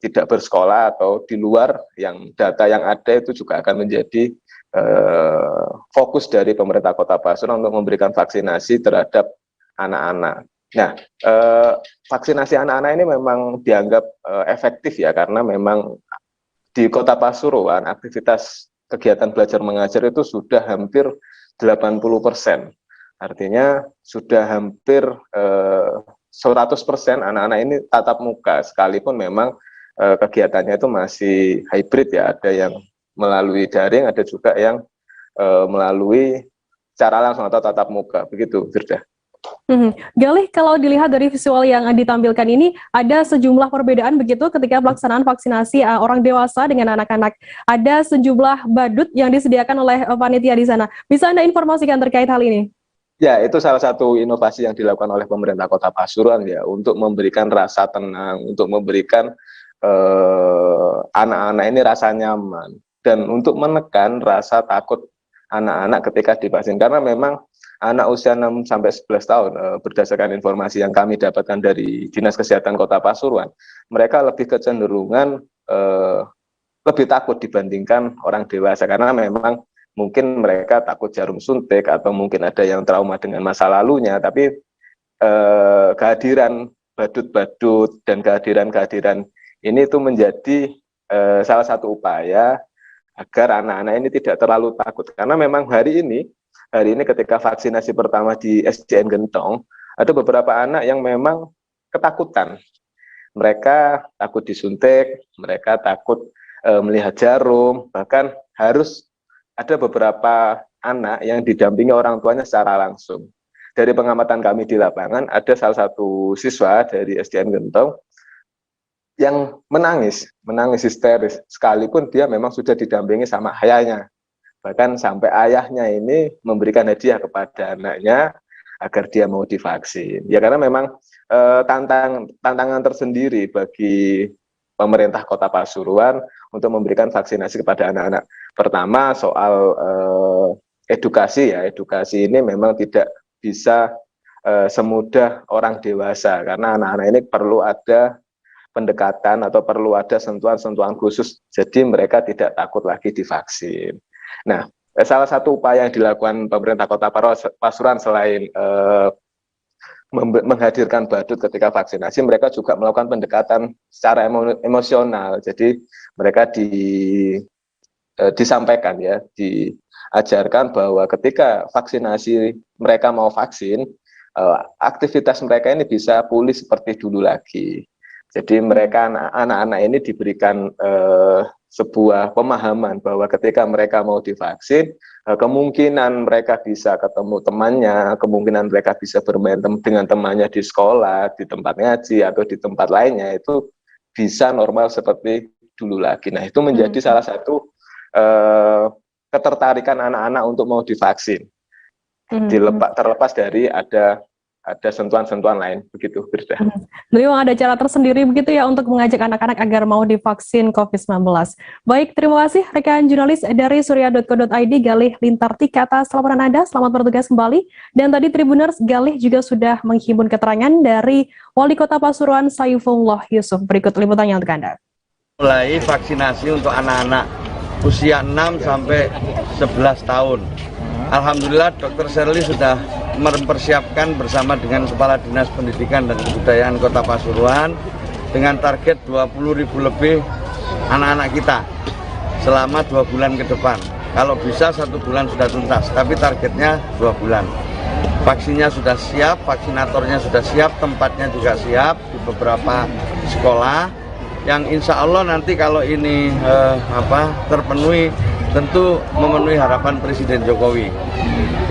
tidak bersekolah atau di luar, yang data yang ada itu juga akan menjadi fokus dari pemerintah Kota Pasuruan untuk memberikan vaksinasi terhadap anak-anak. Nah, vaksinasi anak-anak ini memang dianggap efektif ya, karena memang di Kota Pasuruan aktivitas kegiatan belajar mengajar itu sudah hampir 80%. Artinya sudah hampir 100% anak-anak ini tatap muka, sekalipun memang kegiatannya itu masih hybrid ya, ada yang melalui daring, ada juga yang melalui cara langsung atau tatap muka, begitu Firda. Galih, kalau dilihat dari visual yang ditampilkan ini, ada sejumlah perbedaan begitu ketika pelaksanaan vaksinasi orang dewasa dengan anak-anak. Ada sejumlah badut yang disediakan oleh panitia di sana. Bisa Anda informasikan terkait hal ini? Ya, itu salah satu inovasi yang dilakukan oleh pemerintah Kota Pasuruan ya, untuk memberikan rasa tenang, untuk memberikan anak-anak ini rasa nyaman, dan untuk menekan rasa takut anak-anak ketika divaksin, karena memang anak usia 6-11 tahun, berdasarkan informasi yang kami dapatkan dari Dinas Kesehatan Kota Pasuruan, mereka lebih kecenderungan lebih takut dibandingkan orang dewasa, karena memang mungkin mereka takut jarum suntik, atau mungkin ada yang trauma dengan masa lalunya, tapi kehadiran badut-badut dan kehadiran ini tuh menjadi salah satu upaya agar anak-anak ini tidak terlalu takut, karena memang hari ini ketika vaksinasi pertama di SDN Gentong, ada beberapa anak yang memang ketakutan. Mereka takut disuntik, mereka takut melihat jarum, bahkan harus ada beberapa anak yang didampingi orang tuanya secara langsung. Dari pengamatan kami di lapangan, ada salah satu siswa dari SDN Gentong yang menangis histeris, sekalipun dia memang sudah didampingi sama ayahnya. Bahkan sampai ayahnya ini memberikan hadiah kepada anaknya agar dia mau divaksin. Ya, karena memang tantangan tersendiri bagi pemerintah Kota Pasuruan untuk memberikan vaksinasi kepada anak-anak. Pertama, soal edukasi ya, edukasi ini memang tidak bisa semudah orang dewasa, karena anak-anak ini perlu ada pendekatan atau perlu ada sentuhan-sentuhan khusus, jadi mereka tidak takut lagi divaksin. Nah, salah satu upaya yang dilakukan pemerintah Kota Pasuruan selain menghadirkan badut ketika vaksinasi, mereka juga melakukan pendekatan secara emosional. Jadi mereka disampaikan ya, diajarkan bahwa ketika vaksinasi mereka mau vaksin, aktivitas mereka ini bisa pulih seperti dulu lagi. Jadi mereka anak-anak ini diberikan sebuah pemahaman bahwa ketika mereka mau divaksin, kemungkinan mereka bisa ketemu temannya, kemungkinan mereka bisa bermain dengan temannya di sekolah, di tempat ngaji, atau di tempat lainnya, itu bisa normal seperti dulu lagi. Nah, itu menjadi salah satu ketertarikan anak-anak untuk mau divaksin. Terlepas dari ada sentuhan-sentuhan lain, begitu Firda. Jadi memang ada cara tersendiri begitu ya untuk mengajak anak-anak agar mau divaksin COVID-19. Baik, terima kasih rekan jurnalis dari surya.co.id Galih Lintartika atas laporan Anda. Selamat bertugas kembali. Dan tadi Tribuners, Galih juga sudah menghimpun keterangan dari Wali Kota Pasuruan Saifullah Yusuf. Berikut liputannya untuk Anda. Mulai vaksinasi untuk anak-anak usia 6 sampai 11 tahun. Alhamdulillah Dr. Shirley sudah mempersiapkan bersama dengan Kepala Dinas Pendidikan dan Kebudayaan Kota Pasuruan dengan target 20.000 lebih anak-anak kita selama 2 bulan ke depan. Kalau bisa 1 bulan sudah tuntas, tapi targetnya 2 bulan. Vaksinnya sudah siap, vaksinatornya sudah siap, tempatnya juga siap di beberapa sekolah yang insya Allah nanti kalau ini terpenuhi, tentu memenuhi harapan Presiden Jokowi.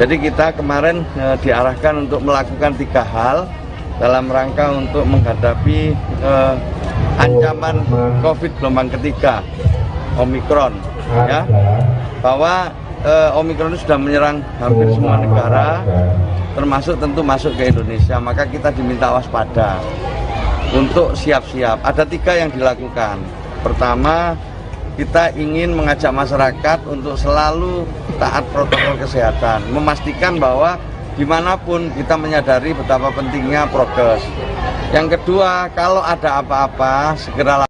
Jadi kita kemarin diarahkan untuk melakukan 3 hal dalam rangka untuk menghadapi ancaman COVID gelombang ketiga, Omikron, ya, bahwa Omikron sudah menyerang hampir semua negara, termasuk tentu masuk ke Indonesia. Maka kita diminta waspada untuk siap-siap. Ada 3 yang dilakukan. Pertama, kita ingin mengajak masyarakat untuk selalu taat protokol kesehatan, memastikan bahwa dimanapun kita menyadari betapa pentingnya prokes. Yang kedua, kalau ada apa-apa segera.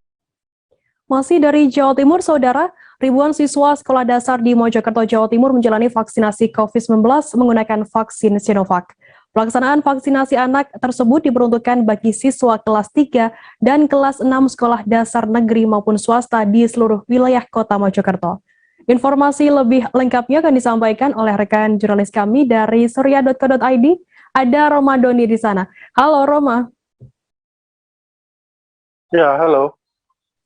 Masih dari Jawa Timur, Saudara, ribuan siswa sekolah dasar di Mojokerto, Jawa Timur menjalani vaksinasi COVID-19 menggunakan vaksin Sinovac. Pelaksanaan vaksinasi anak tersebut diperuntukkan bagi siswa kelas 3 dan kelas 6 sekolah dasar negeri maupun swasta di seluruh wilayah Kota Mojokerto. Informasi lebih lengkapnya akan disampaikan oleh rekan jurnalis kami dari surya.co.id. Ada Roma Doni di sana. Halo Roma. Ya, halo.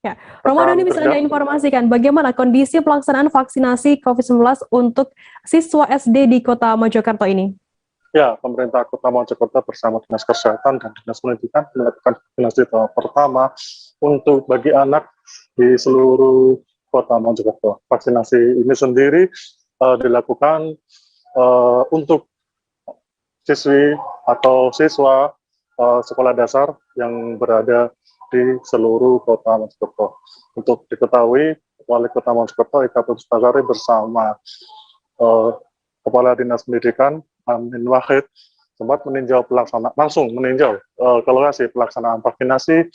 Ya, Roma Doni bisa Anda informasikan bagaimana kondisi pelaksanaan vaksinasi COVID-19 untuk siswa SD di Kota Mojokerto ini? Ya, pemerintah Kota Mojokerto bersama Dinas Kesehatan dan Dinas Pendidikan melakukan vaksinasi tahap pertama untuk bagi anak di seluruh Kota Mojokerto. Vaksinasi ini sendiri dilakukan untuk siswi atau siswa sekolah dasar yang berada di seluruh Kota Mojokerto. Untuk diketahui, Wali Kota Mojokerto Ika Puspasari bersama Kepala Dinas Pendidikan Amin Wahid sempat langsung meninjau ke lokasi pelaksanaan vaksinasi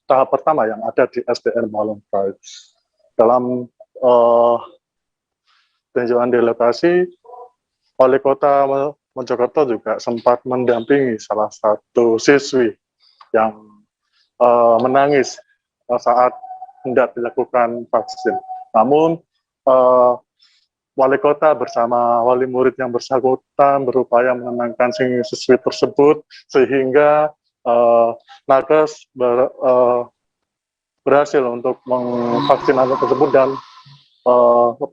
tahap pertama yang ada di SDN Malungkai. Dalam tinjauan di lokasi, Wali Kota Mojokerto juga sempat mendampingi salah satu siswi yang menangis saat hendak dilakukan vaksin. Namun Wali Kota bersama wali murid yang bersangkutan berupaya menenangkan siswi tersebut sehingga nakes berhasil untuk memvaksinasi tersebut dan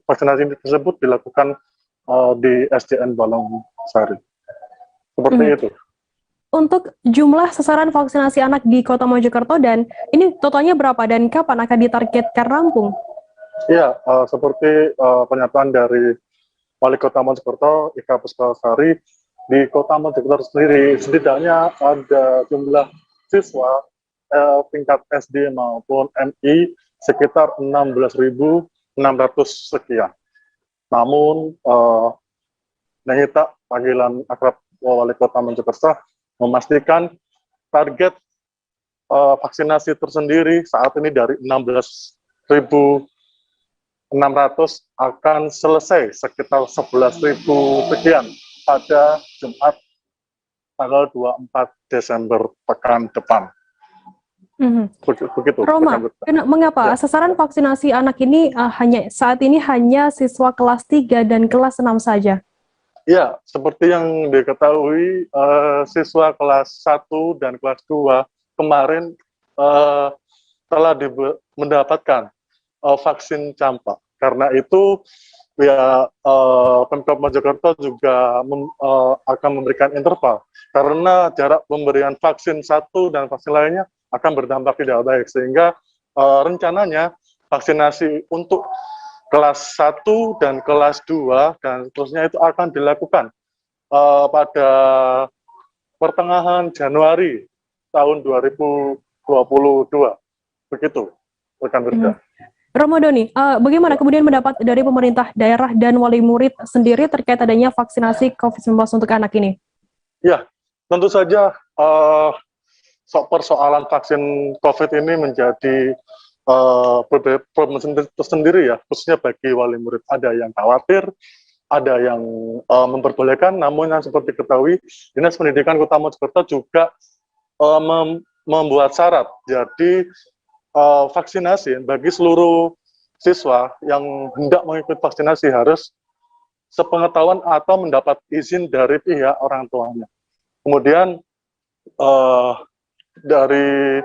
vaksinasi tersebut dilakukan di SDN Balongsari. Seperti itu. Untuk jumlah sasaran vaksinasi anak di Kota Mojokerto dan ini totalnya berapa dan kapan akan ditargetkan rampung? Ya, seperti pernyataan dari Wali Kota Mojokerto, Ika Puspasari, di Kota Mojokerto sendiri setidaknya ada jumlah siswa tingkat SD maupun MI sekitar 16.600 sekian. Namun, Nahita panggilan akrab Wali Kota Mojokerto memastikan target vaksinasi tersendiri saat ini dari 16.600 akan selesai sekitar 11.000 sekian pada Jumat tanggal 24 Desember pekan depan. Begitu. Roma, mengapa sasaran vaksinasi anak ini saat ini hanya siswa kelas 3 dan kelas 6 saja? Ya, seperti yang diketahui siswa kelas 1 dan kelas 2 kemarin telah mendapatkan vaksin campak. Karena itu, ya Pemkab Mojokerto juga akan memberikan interval. Karena jarak pemberian vaksin satu dan vaksin lainnya akan berdampak tidak baik. Sehingga rencananya vaksinasi untuk kelas 1 dan kelas 2 dan seterusnya itu akan dilakukan pada pertengahan Januari tahun 2022. Begitu, rekan berita. Roma Doni, bagaimana kemudian pendapat dari pemerintah daerah dan wali murid sendiri terkait adanya vaksinasi COVID-19 untuk anak ini? Ya, tentu saja persoalan vaksin COVID ini menjadi problem tersendiri ya, khususnya bagi wali murid. Ada yang khawatir, ada yang memperbolehkan, namun yang seperti diketahui, Dinas Pendidikan Kota Mojokerto juga membuat syarat. Jadi vaksinasi bagi seluruh siswa yang hendak mengikuti vaksinasi harus sepengetahuan atau mendapat izin dari pihak orang tuanya. Kemudian dari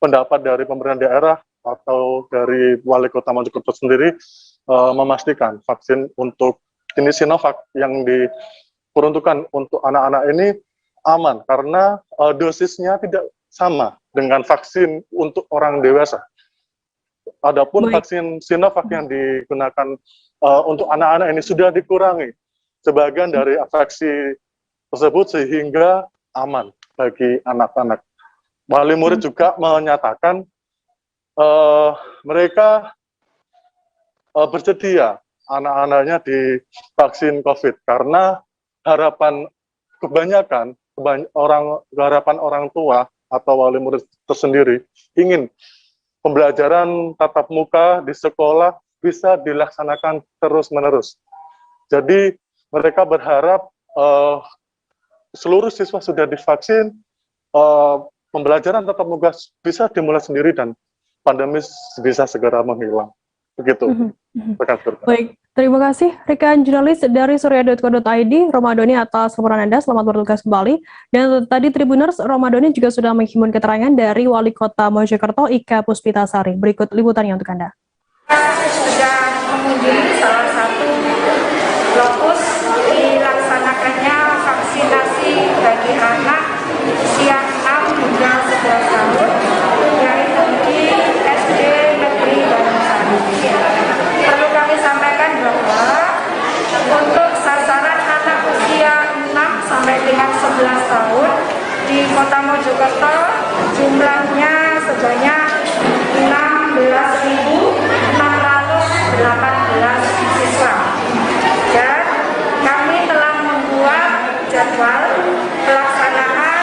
pendapat dari pemerintah daerah atau dari wali kota Mojokerto sendiri memastikan vaksin untuk jenis Sinovac yang diperuntukkan untuk anak-anak ini aman karena dosisnya tidak sama dengan vaksin untuk orang dewasa. Adapun vaksin Sinovac yang digunakan untuk anak-anak ini sudah dikurangi sebagian dari afeksi tersebut sehingga aman bagi anak-anak. Wali murid juga menyatakan mereka bersedia anak-anaknya divaksin COVID karena harapan orang tua atau wali murid tersendiri ingin pembelajaran tatap muka di sekolah bisa dilaksanakan terus-menerus. Jadi mereka berharap seluruh siswa sudah divaksin, pembelajaran tatap muka bisa dimulai sendiri dan pandemi bisa segera menghilang. Begitu. Baik, terima kasih rekan jurnalis dari surya.co.id, Romadoni atas laporan Anda. Selamat bertugas kembali. Dan tadi Tribuners, Romadoni juga sudah menghimpun keterangan dari Wali Kota Mojokerto, Ika Puspitasari. Berikut liputannya untuk Anda. Sudah mengunjungi salah satu lokus dilaksanakannya vaksinasi bagi anak usia 6 hingga 11 tahun, yaitu di SD Negeri Banungsari. Perlu kami sampaikan bahwa untuk sasaran anak usia 6 sampai dengan 11 tahun di Kota Mojokerto jumlahnya sebanyak 16.618 siswa. Dan kami telah membuat jadwal pelaksanaan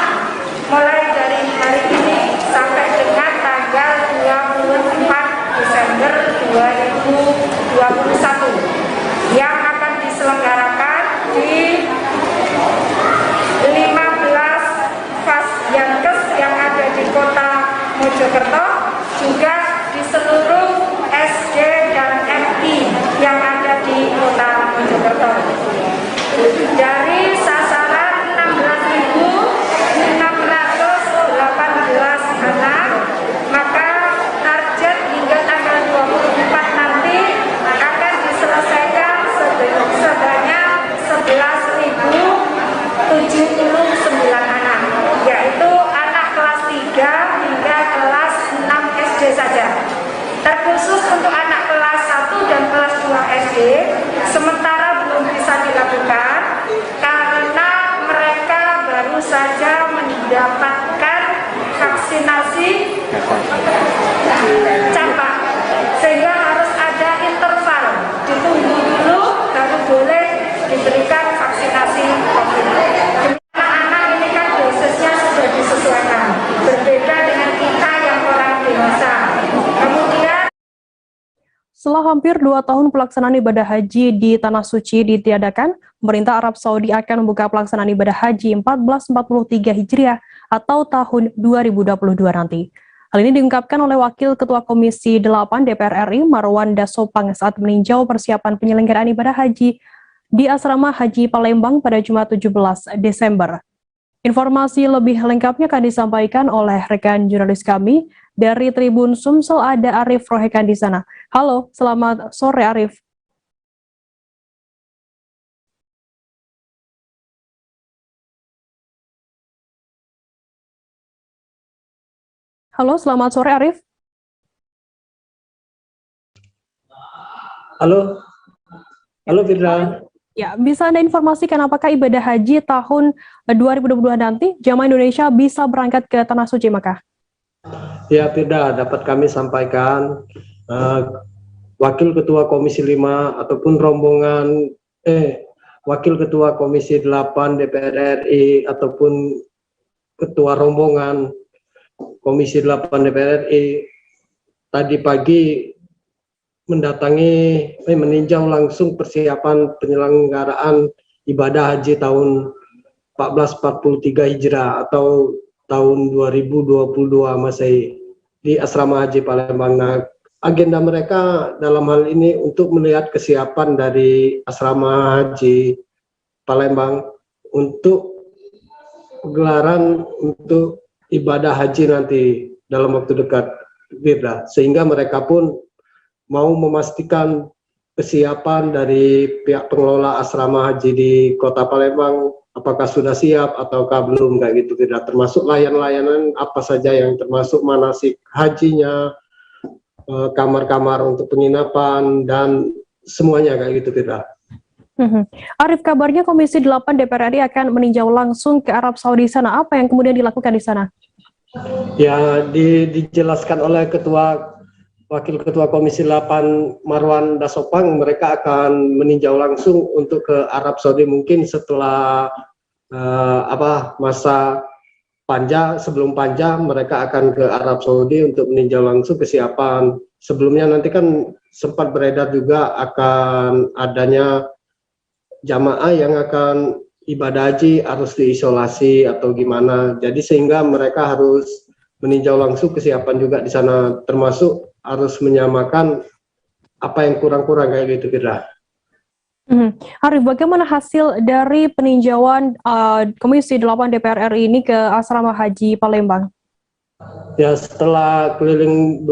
mulai dari hari ini sampai dengan tanggal 24 Desember 2021 yang akan diselenggarakan di 15 Fasyankes yang ada di Kota Mojokerto, juga di seluruh SD dan MI yang ada di Kota Mojokerto. Dari sasaran 16.618 anak, maka target hingga tanggal 24 nanti akan diselesaikan sebanyak 11.079 anak, yaitu anak kelas 3 hingga kelas 6 SD saja. Terkhusus untuk anak kelas 1 dan kelas 2 SD, sementara belum bisa dilakukan karena mereka baru saja mendapatkan vaksinasi campak, sehingga harus ada interval, ditunggu dulu baru boleh diberikan vaksinasi COVID. Anak-anak ini kan dosisnya sudah disesuaikan, berbeda dengan kita yang orang dewasa. Kemudian setelah hampir 2 tahun pelaksanaan ibadah haji di Tanah Suci ditiadakan, pemerintah Arab Saudi akan membuka pelaksanaan ibadah haji 1443 Hijriah atau tahun 2022 nanti. Hal ini diungkapkan oleh Wakil Ketua Komisi 8 DPR RI Marwan Dasopang saat meninjau persiapan penyelenggaraan ibadah haji di Asrama Haji Palembang pada Jumat 17 Desember. Informasi lebih lengkapnya akan disampaikan oleh rekan jurnalis kami dari Tribun Sumsel, ada Arif Rohekan di sana. Halo, selamat sore Arif. Halo, selamat sore Arif. Halo, halo Firda. Ya, bisa Anda informasikan apakah ibadah haji tahun 2022 nanti jamaah Indonesia bisa berangkat ke Tanah Suci Makkah? Ya Firda, dapat kami sampaikan Wakil Ketua Komisi 5 ataupun rombongan Wakil Ketua Komisi 8 DPR RI ataupun Ketua rombongan Komisi 8 DPR RI tadi pagi meninjau langsung persiapan penyelenggaraan ibadah haji tahun 1443 Hijrah atau tahun 2022 Masehi di Asrama Haji Palembang. Nah, agenda mereka dalam hal ini untuk melihat kesiapan dari Asrama Haji Palembang untuk gelaran untuk ibadah haji nanti dalam waktu dekat, sehingga mereka pun mau memastikan kesiapan dari pihak pengelola asrama haji di Kota Palembang, apakah sudah siap ataukah belum, kayak gitu, tidak termasuk layanan apa saja yang termasuk manasik hajinya, kamar-kamar untuk penginapan dan semuanya kayak gitu, tidak. Arif, kabarnya Komisi 8 DPR RI akan meninjau langsung ke Arab Saudi sana. Apa yang kemudian dilakukan di sana? Ya, dijelaskan oleh Wakil Ketua Komisi 8 Marwan Dasopang, mereka akan meninjau langsung untuk ke Arab Saudi mungkin setelah masa panja, sebelum panja mereka akan ke Arab Saudi untuk meninjau langsung kesiapan. Sebelumnya nanti kan sempat beredar juga akan adanya jamaah yang akan ibadah haji harus diisolasi atau gimana. Jadi sehingga mereka harus meninjau langsung kesiapan juga di sana, termasuk harus menyamakan apa yang kurang-kurang kayak gitu, Firda. Arif, bagaimana hasil dari peninjauan Komisi 8 DPR RI ini ke asrama haji Palembang? Ya, setelah keliling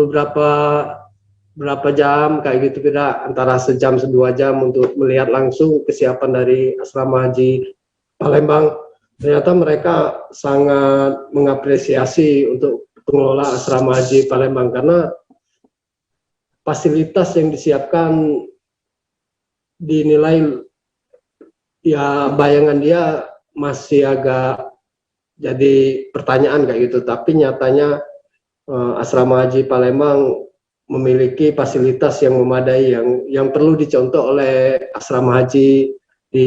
berapa jam kayak gitu, Firda, antara sejam 2 jam untuk melihat langsung kesiapan dari asrama haji Palembang, ternyata mereka sangat mengapresiasi untuk pengelola asrama haji Palembang karena fasilitas yang disiapkan dinilai, ya bayangan dia masih agak jadi pertanyaan kayak gitu, tapi nyatanya asrama haji Palembang memiliki fasilitas yang memadai yang perlu dicontoh oleh asrama haji di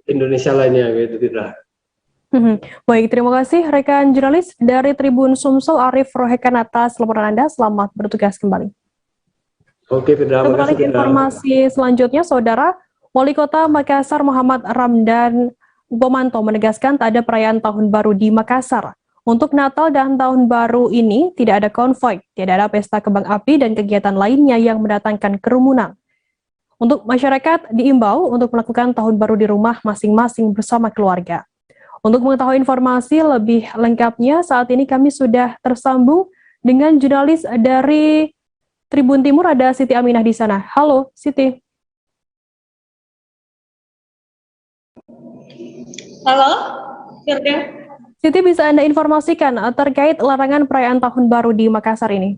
Indonesia lainnya gitu, tidak. Baik, terima kasih rekan jurnalis dari Tribun Sumsel Arif Rohekan atas laporan Anda. Selamat bertugas kembali. Oke, Firda, Kembali ke informasi selanjutnya, Saudara. Wali Kota Makassar Muhammad Ramdan Pomanto menegaskan tak ada perayaan Tahun Baru di Makassar. Untuk Natal dan Tahun Baru ini tidak ada konvoi, tidak ada pesta kembang api dan kegiatan lainnya yang mendatangkan kerumunan. Untuk masyarakat diimbau untuk melakukan Tahun Baru di rumah masing-masing bersama keluarga. Untuk mengetahui informasi lebih lengkapnya, saat ini kami sudah tersambung dengan jurnalis dari Tribun Timur, ada Siti Aminah di sana. Halo, Siti. Halo, Firda. Siti, bisa Anda informasikan terkait larangan perayaan Tahun Baru di Makassar ini?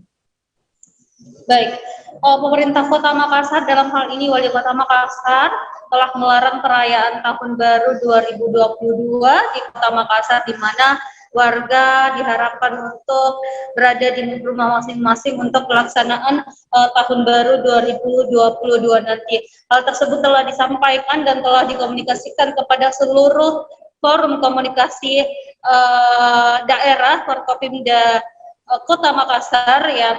Baik, pemerintah Kota Makassar, dalam hal ini Wali Kota Makassar, telah melarang perayaan Tahun Baru 2022 di Kota Makassar, di mana warga diharapkan untuk berada di rumah masing-masing untuk pelaksanaan Tahun Baru 2022 nanti. Hal tersebut telah disampaikan dan telah dikomunikasikan kepada seluruh forum komunikasi daerah Forkopimda Kota Makassar, yang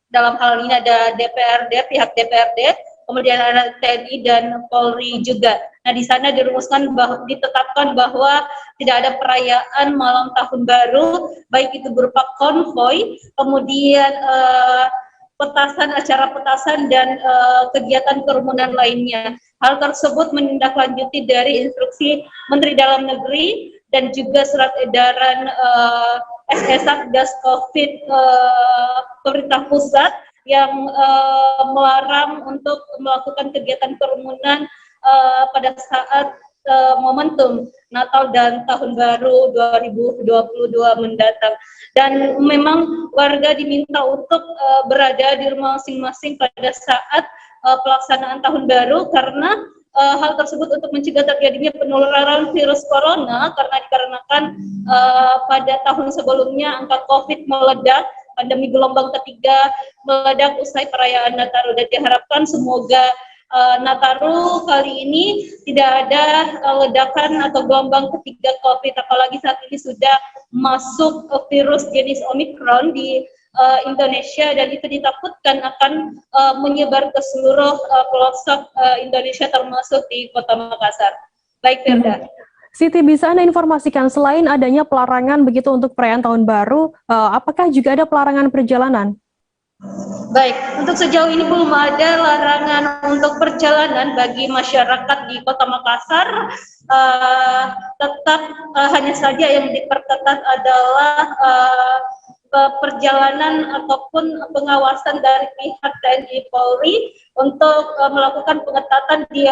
dalam hal ini ada DPRD, pihak DPRD, kemudian ada TNI dan Polri juga. Nah, di sana dirumuskan ditetapkan bahwa tidak ada perayaan malam Tahun Baru, baik itu berupa konvoi, kemudian petasan, acara petasan, dan kegiatan kerumunan lainnya. Hal tersebut menindaklanjuti dari instruksi Menteri Dalam Negeri dan juga surat edaran SE Satgas COVID pemerintah pusat yang melarang untuk melakukan kegiatan kerumunan pada saat momentum Natal dan Tahun Baru 2022 mendatang. Dan memang warga diminta untuk berada di rumah masing-masing pada saat pelaksanaan Tahun Baru, karena hal tersebut untuk mencegah terjadinya penularan virus corona, karena dikarenakan pada tahun sebelumnya angka COVID meledak, pandemi gelombang ketiga meledak usai perayaan Nataru, dan diharapkan semoga Nataru kali ini tidak ada ledakan atau gelombang ketiga COVID, apalagi saat ini sudah masuk virus jenis Omicron di Indonesia, dan itu ditakutkan akan menyebar ke seluruh pelosok Indonesia termasuk di Kota Makassar. Baik, Firda. Siti, bisa Anda informasikan selain adanya pelarangan begitu untuk perayaan Tahun Baru, apakah juga ada pelarangan perjalanan? Baik, untuk sejauh ini belum ada larangan untuk perjalanan bagi masyarakat di Kota Makassar. Tetap hanya saja yang diperketat adalah perjalanan ataupun pengawasan dari pihak TNI Polri untuk melakukan pengetatan di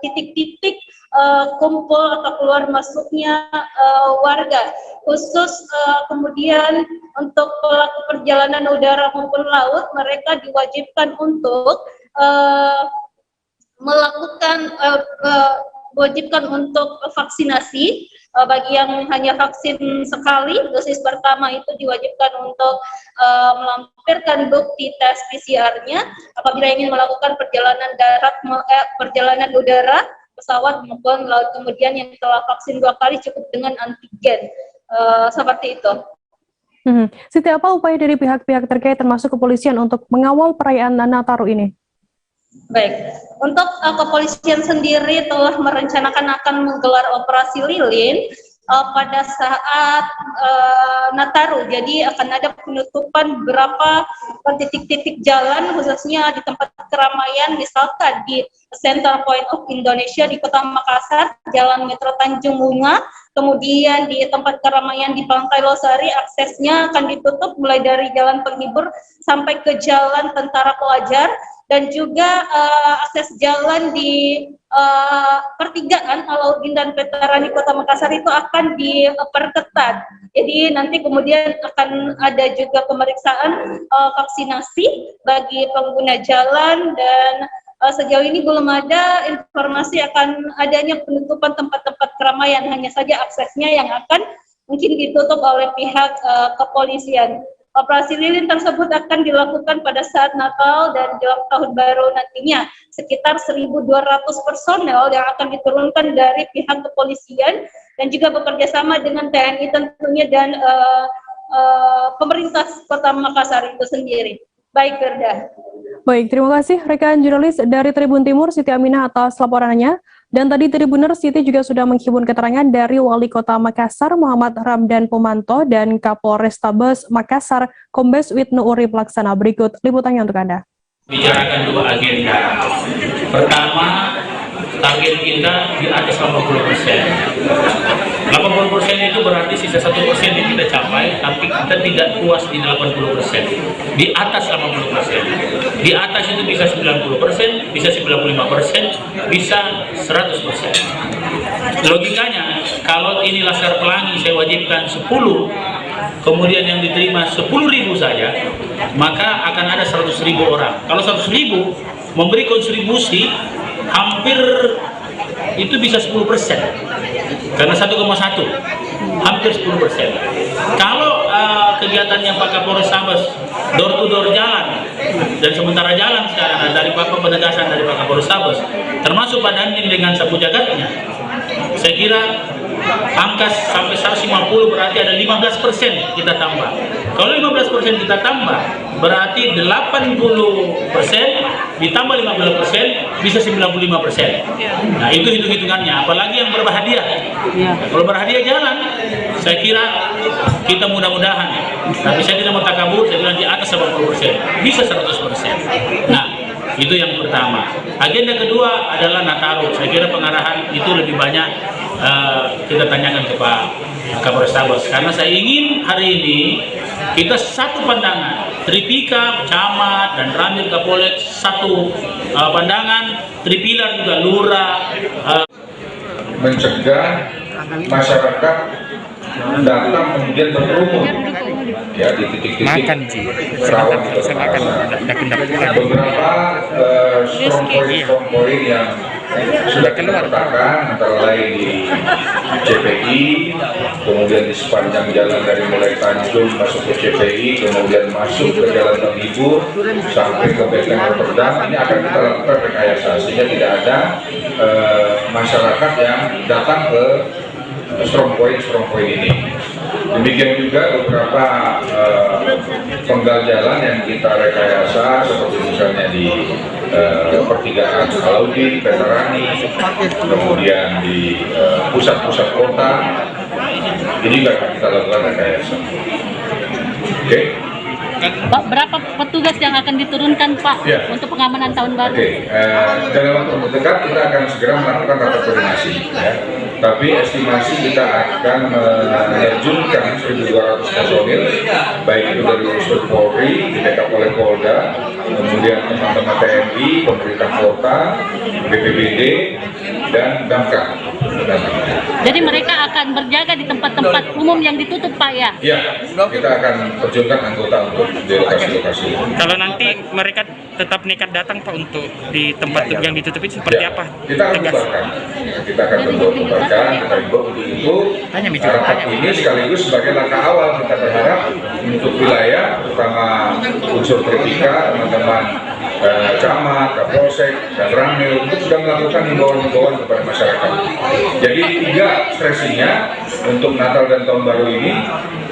titik-titik kumpul atau keluar masuknya warga, khusus kemudian untuk pelaku perjalanan udara maupun laut, mereka diwajibkan untuk untuk vaksinasi. Bagi yang hanya vaksin sekali, dosis pertama itu diwajibkan untuk melampirkan bukti tes PCR-nya apabila ingin melakukan perjalanan darat, perjalanan udara, pesawat maupun laut. Kemudian yang telah vaksin 2 kali cukup dengan antigen, seperti itu. Siti, apa upaya dari pihak-pihak terkait termasuk kepolisian untuk mengawal perayaan Nataru ini? Baik, untuk kepolisian sendiri telah merencanakan akan menggelar operasi lilin pada saat Nataru. Jadi akan ada penutupan beberapa titik-titik jalan, khususnya di tempat keramaian, misalkan di Center Point of Indonesia di Kota Makassar, Jalan Metro Tanjung Bunga, kemudian di tempat keramaian di Pantai Losari, aksesnya akan ditutup mulai dari Jalan Penghibur sampai ke Jalan Tentara Pelajar, dan juga akses jalan di pertigaan Alauddin dan Veterani Kota Makassar itu akan diperketat. Jadi nanti kemudian akan ada juga pemeriksaan vaksinasi bagi pengguna jalan, dan sejauh ini belum ada informasi akan adanya penutupan tempat-tempat keramaian, hanya saja aksesnya yang akan mungkin ditutup oleh pihak kepolisian. Operasi lilin tersebut akan dilakukan pada saat Natal dan jelang Tahun Baru nantinya. Sekitar 1.200 personel yang akan diturunkan dari pihak kepolisian dan juga bekerja sama dengan TNI tentunya dan pemerintah Kota Makassar itu sendiri. Baik, Firda. Baik, terima kasih rekan jurnalis dari Tribun Timur, Siti Aminah, atas laporannya. Dan tadi Tribuners, Siti juga sudah menghimpun keterangan dari Wali Kota Makassar, Muhammad Ramdan Pomanto, dan Kapolrestabes Makassar, Kombes Wisnu Urip Laksana. Berikut liputannya untuk Anda. Bicarakan dua agenda. Pertama, target kita di atas 80%. 80% itu berarti sisa 1% yang kita capai, tapi kita tidak puas di 80%. Di atas 80%. Di atas itu bisa 90%, bisa 95%, bisa 100%. Logikanya, kalau ini Laskar Pelangi saya wajibkan 10, kemudian yang diterima 10.000 saja, maka akan ada 100.000 orang. Kalau 100.000 memberi kontribusi hampir itu bisa 10%, karena 1,1 hampir 10%. Kalau kegiatannya Pak Kapolrestabes door to door jalan, dan sementara jalan sekarang dari Pak penegasan dari Pak Kapolrestabes, termasuk Pak Dandim dengan sapu jagatnya, saya kira angka sampai 150 berarti ada 15% kita tambah. Kalau 15% kita tambah, berarti 80% ditambah 15% bisa 95%. Nah, itu hitung-hitungannya. Apalagi yang berhadiah. Kalau berhadiah jalan, saya kira kita mudah-mudahan. Tapi saya tidak mau takabur, saya bilang di atas 80%, bisa 100%. Nah, itu yang pertama. Agenda kedua adalah Nataru. Saya kira pengarahan itu lebih banyak kita tanyakan ke Pak Kapolrestabes, karena saya ingin hari ini kita satu pandangan, Tripika, Camat, dan Ramil Kapolek satu pandangan, Tripilar juga Lurah, mencegah masyarakat datang kemudian berkerumun ya di titik-titik rawan di Kota Makassar. Beberapa strong point yang sudah kita petakan, antara lain di CPI, kemudian di sepanjang jalan dari mulai Tanjung masuk ke CPI, kemudian masuk ke Jalan Penghibur sampai ke Benteng Rotterdam. Ini akan kita lakukan rekayasa sehingga tidak ada masyarakat yang datang ke strong point ini. Demikian juga beberapa penggal jalan yang kita rekayasa, seperti misalnya di pertigaan Alauddin, Veterani, kemudian di pusat-pusat kota, ini juga akan kita lakukan rekayasa. Oke. Pak, berapa petugas yang akan diturunkan Pak untuk pengamanan tahun baru? Dalam waktu dekat kita akan segera melakukan rapat koordinasi. Tapi estimasi kita akan menerjunkan 1.200 personil, baik itu dari unsur Polri, di-backup oleh Polda, kemudian teman-teman TNI, pemerintah kota, BPBD, dan damkar. Jadi mereka akan berjaga di tempat-tempat umum yang ditutup, Pak, ya? Iya, kita akan terjunkan anggota untuk di lokasi-lokasi. Kalau nanti mereka tetap nekat datang, Pak, untuk di tempat yang ditutup itu seperti apa? Kita akan bubarkan. Kita akan bubarkan, kita himbau untuk itu. Harapan ini sekaligus sebagai langkah awal kita berharap untuk wilayah, terutama unsur Tripika, teman-teman Camat, Kapolsek, dan Ramil untuk sudah melakukan himbauan-himbauan kepada masyarakat. Jadi 3 stressingnya untuk Natal dan Tahun Baru ini,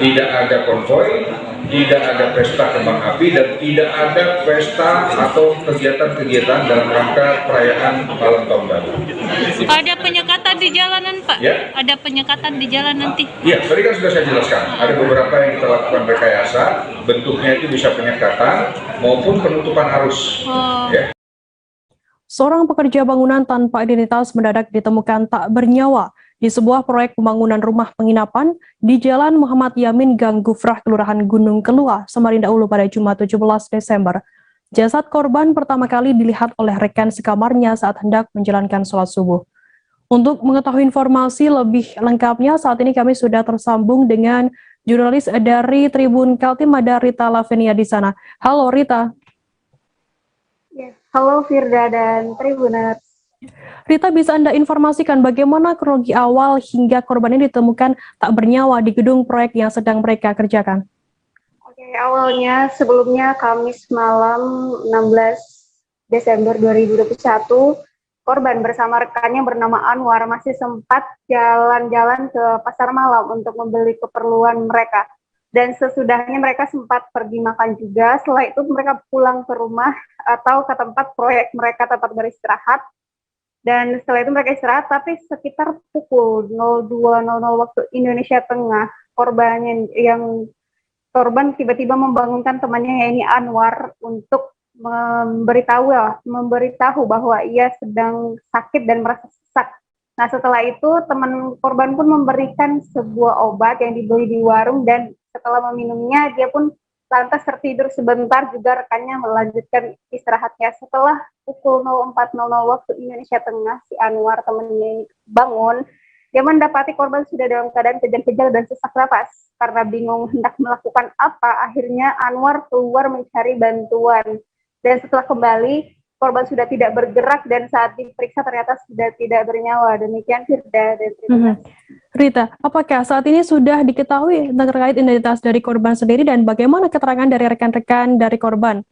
tidak ada konvoy, tidak ada pesta kembang api, dan tidak ada pesta atau kegiatan-kegiatan dalam rangka perayaan malam tahun baru. Ada penyekatan di jalanan, Pak? Ya? Ada penyekatan di jalan nanti? Iya, tadi kan sudah saya jelaskan. Ada beberapa yang kita lakukan rekayasa, bentuknya itu bisa penyekatan maupun penutupan arus. Ya. Seorang pekerja bangunan tanpa identitas mendadak ditemukan tak bernyawa di sebuah proyek pembangunan rumah penginapan di Jalan Muhammad Yamin Gang Gufrah, Kelurahan Gunung Kelua, Samarinda Ulu pada Jumat 17 Desember. Jasad korban pertama kali dilihat oleh rekan sekamarnya saat hendak menjalankan sholat subuh. Untuk mengetahui informasi lebih lengkapnya, saat ini kami sudah tersambung dengan jurnalis dari Tribun Kaltim, ada Rita Lavenia di sana. Halo Rita. Ya, halo Firda dan Tribuners. Rita, bisa Anda informasikan bagaimana kronologi awal hingga korban ini ditemukan tak bernyawa di gedung proyek yang sedang mereka kerjakan? Oke, awalnya sebelumnya Kamis malam 16 Desember 2021, korban bersama rekannya bernama Anwar masih sempat jalan-jalan ke pasar malam untuk membeli keperluan mereka. Dan sesudahnya mereka sempat pergi makan juga. Setelah itu mereka pulang ke rumah atau ke tempat proyek mereka, tempat beristirahat. Dan setelah itu mereka istirahat, tapi sekitar pukul 02.00 waktu Indonesia Tengah, korban tiba-tiba membangunkan temannya, yaitu Anwar, untuk memberitahu bahwa ia sedang sakit dan merasa sesak. Nah, setelah itu teman korban pun memberikan sebuah obat yang dibeli di warung, dan setelah meminumnya dia pun lantas tertidur sebentar, juga rekannya melanjutkan istirahatnya. Setelah pukul 04.00 waktu Indonesia Tengah, si Anwar temannya bangun, dia mendapati korban sudah dalam keadaan kejang-kejang dan sesak napas. Karena bingung hendak melakukan apa, akhirnya Anwar keluar mencari bantuan. Dan setelah kembali, korban sudah tidak bergerak dan saat diperiksa ternyata sudah tidak bernyawa. Demikian Firda dan terima kasih. Rita, apakah saat ini sudah diketahui terkait identitas dari korban sendiri dan bagaimana keterangan dari rekan-rekan dari korban?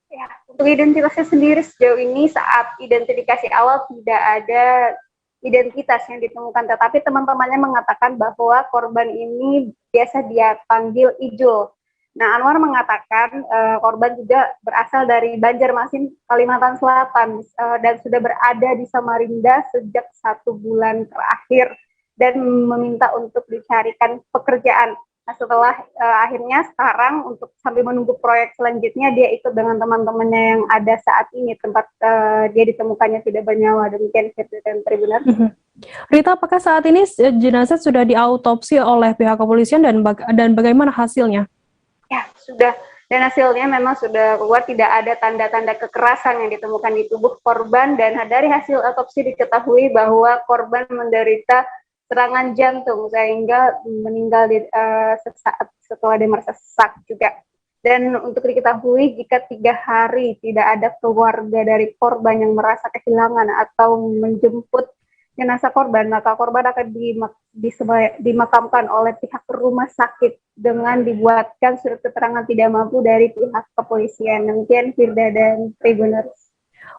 Ya, untuk identitasnya sendiri sejauh ini saat identifikasi awal tidak ada identitas yang ditemukan, tetapi teman-temannya mengatakan bahwa korban ini biasa dia panggil Ijul. Nah, Anwar mengatakan korban juga berasal dari Banjarmasin, Kalimantan Selatan, dan sudah berada di Samarinda sejak 1 bulan terakhir dan meminta untuk dicarikan pekerjaan. Nah, setelah akhirnya sekarang untuk sambil menunggu proyek selanjutnya, dia ikut dengan teman-temannya yang ada saat ini tempat dia ditemukannya tidak bernyawa. Demikian Firda dan Tribuners. Rita, apakah saat ini jenazah sudah diautopsi oleh pihak kepolisian dan bagaimana hasilnya? Ya, sudah. Dan hasilnya memang sudah keluar, tidak ada tanda-tanda kekerasan yang ditemukan di tubuh korban, dan dari hasil otopsi diketahui bahwa korban menderita serangan jantung sehingga meninggal sesaat setelah dia merasa sesak juga. Dan untuk diketahui, jika 3 hari tidak ada keluarga dari korban yang merasa kehilangan atau menjemput jenazah korban, maka korban akan dimakamkan oleh pihak rumah sakit dengan dibuatkan surat keterangan tidak mampu dari pihak kepolisian. Demikian Firda dan Tribuners.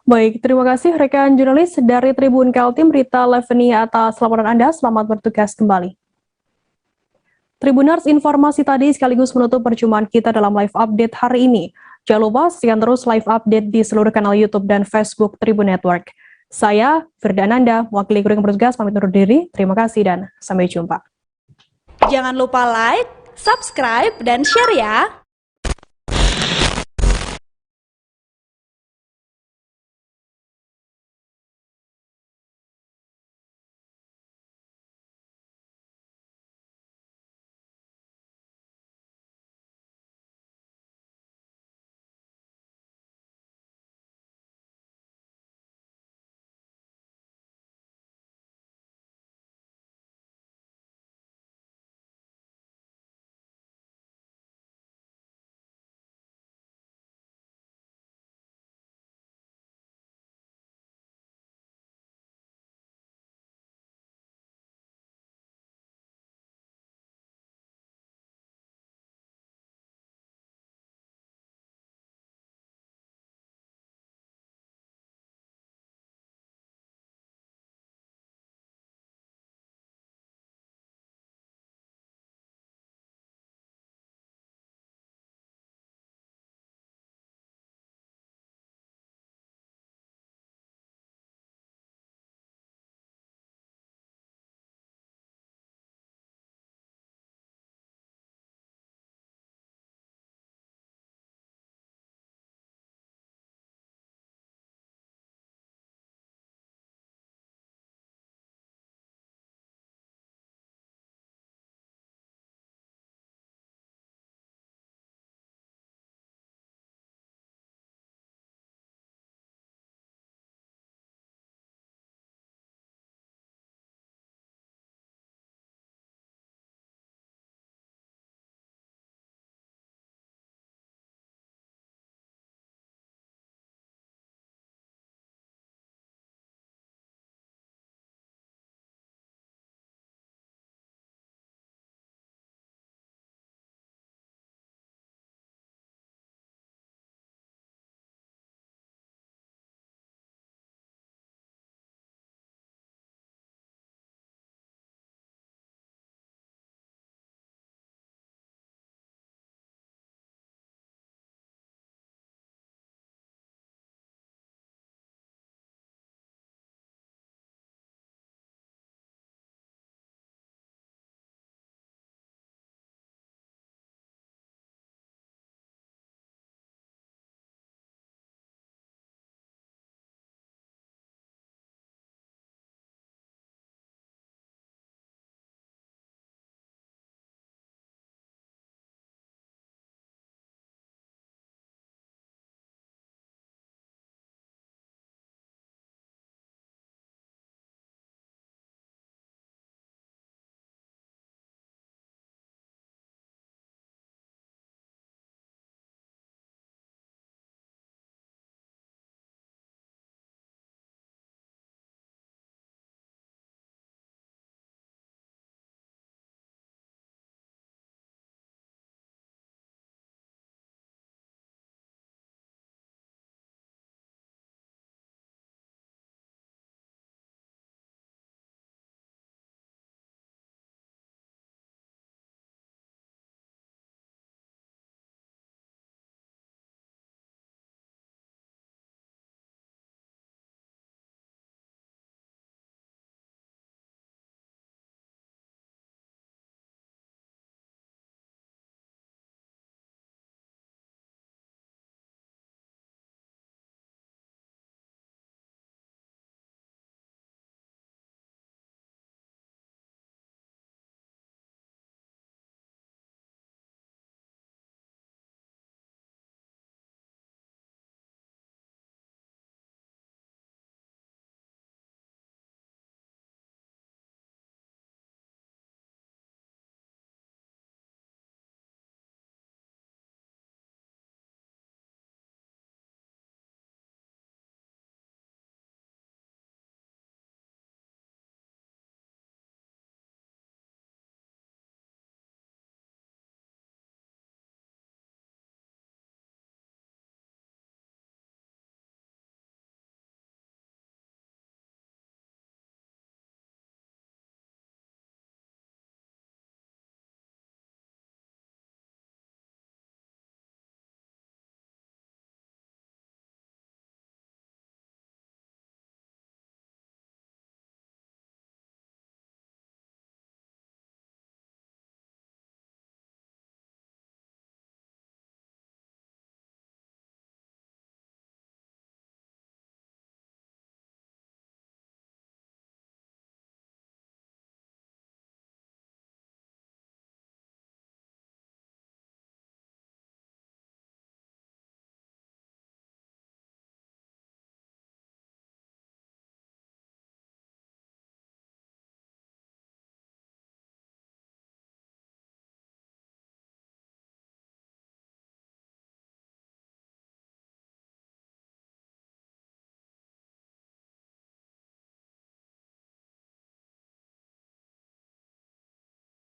Baik, terima kasih rekan jurnalis dari Tribun Kaltim, Rita Lavenia, atas laporan Anda. Selamat bertugas kembali. Tribuners, informasi tadi sekaligus menutup perjumpaan kita dalam live update hari ini. Jangan lupa saksikan terus live update di seluruh kanal YouTube dan Facebook Tribun Network. Saya, Firda Ananda, mewakili kru yang bertugas, pamit undur diri. Terima kasih dan sampai jumpa. Jangan lupa like, subscribe, dan share ya!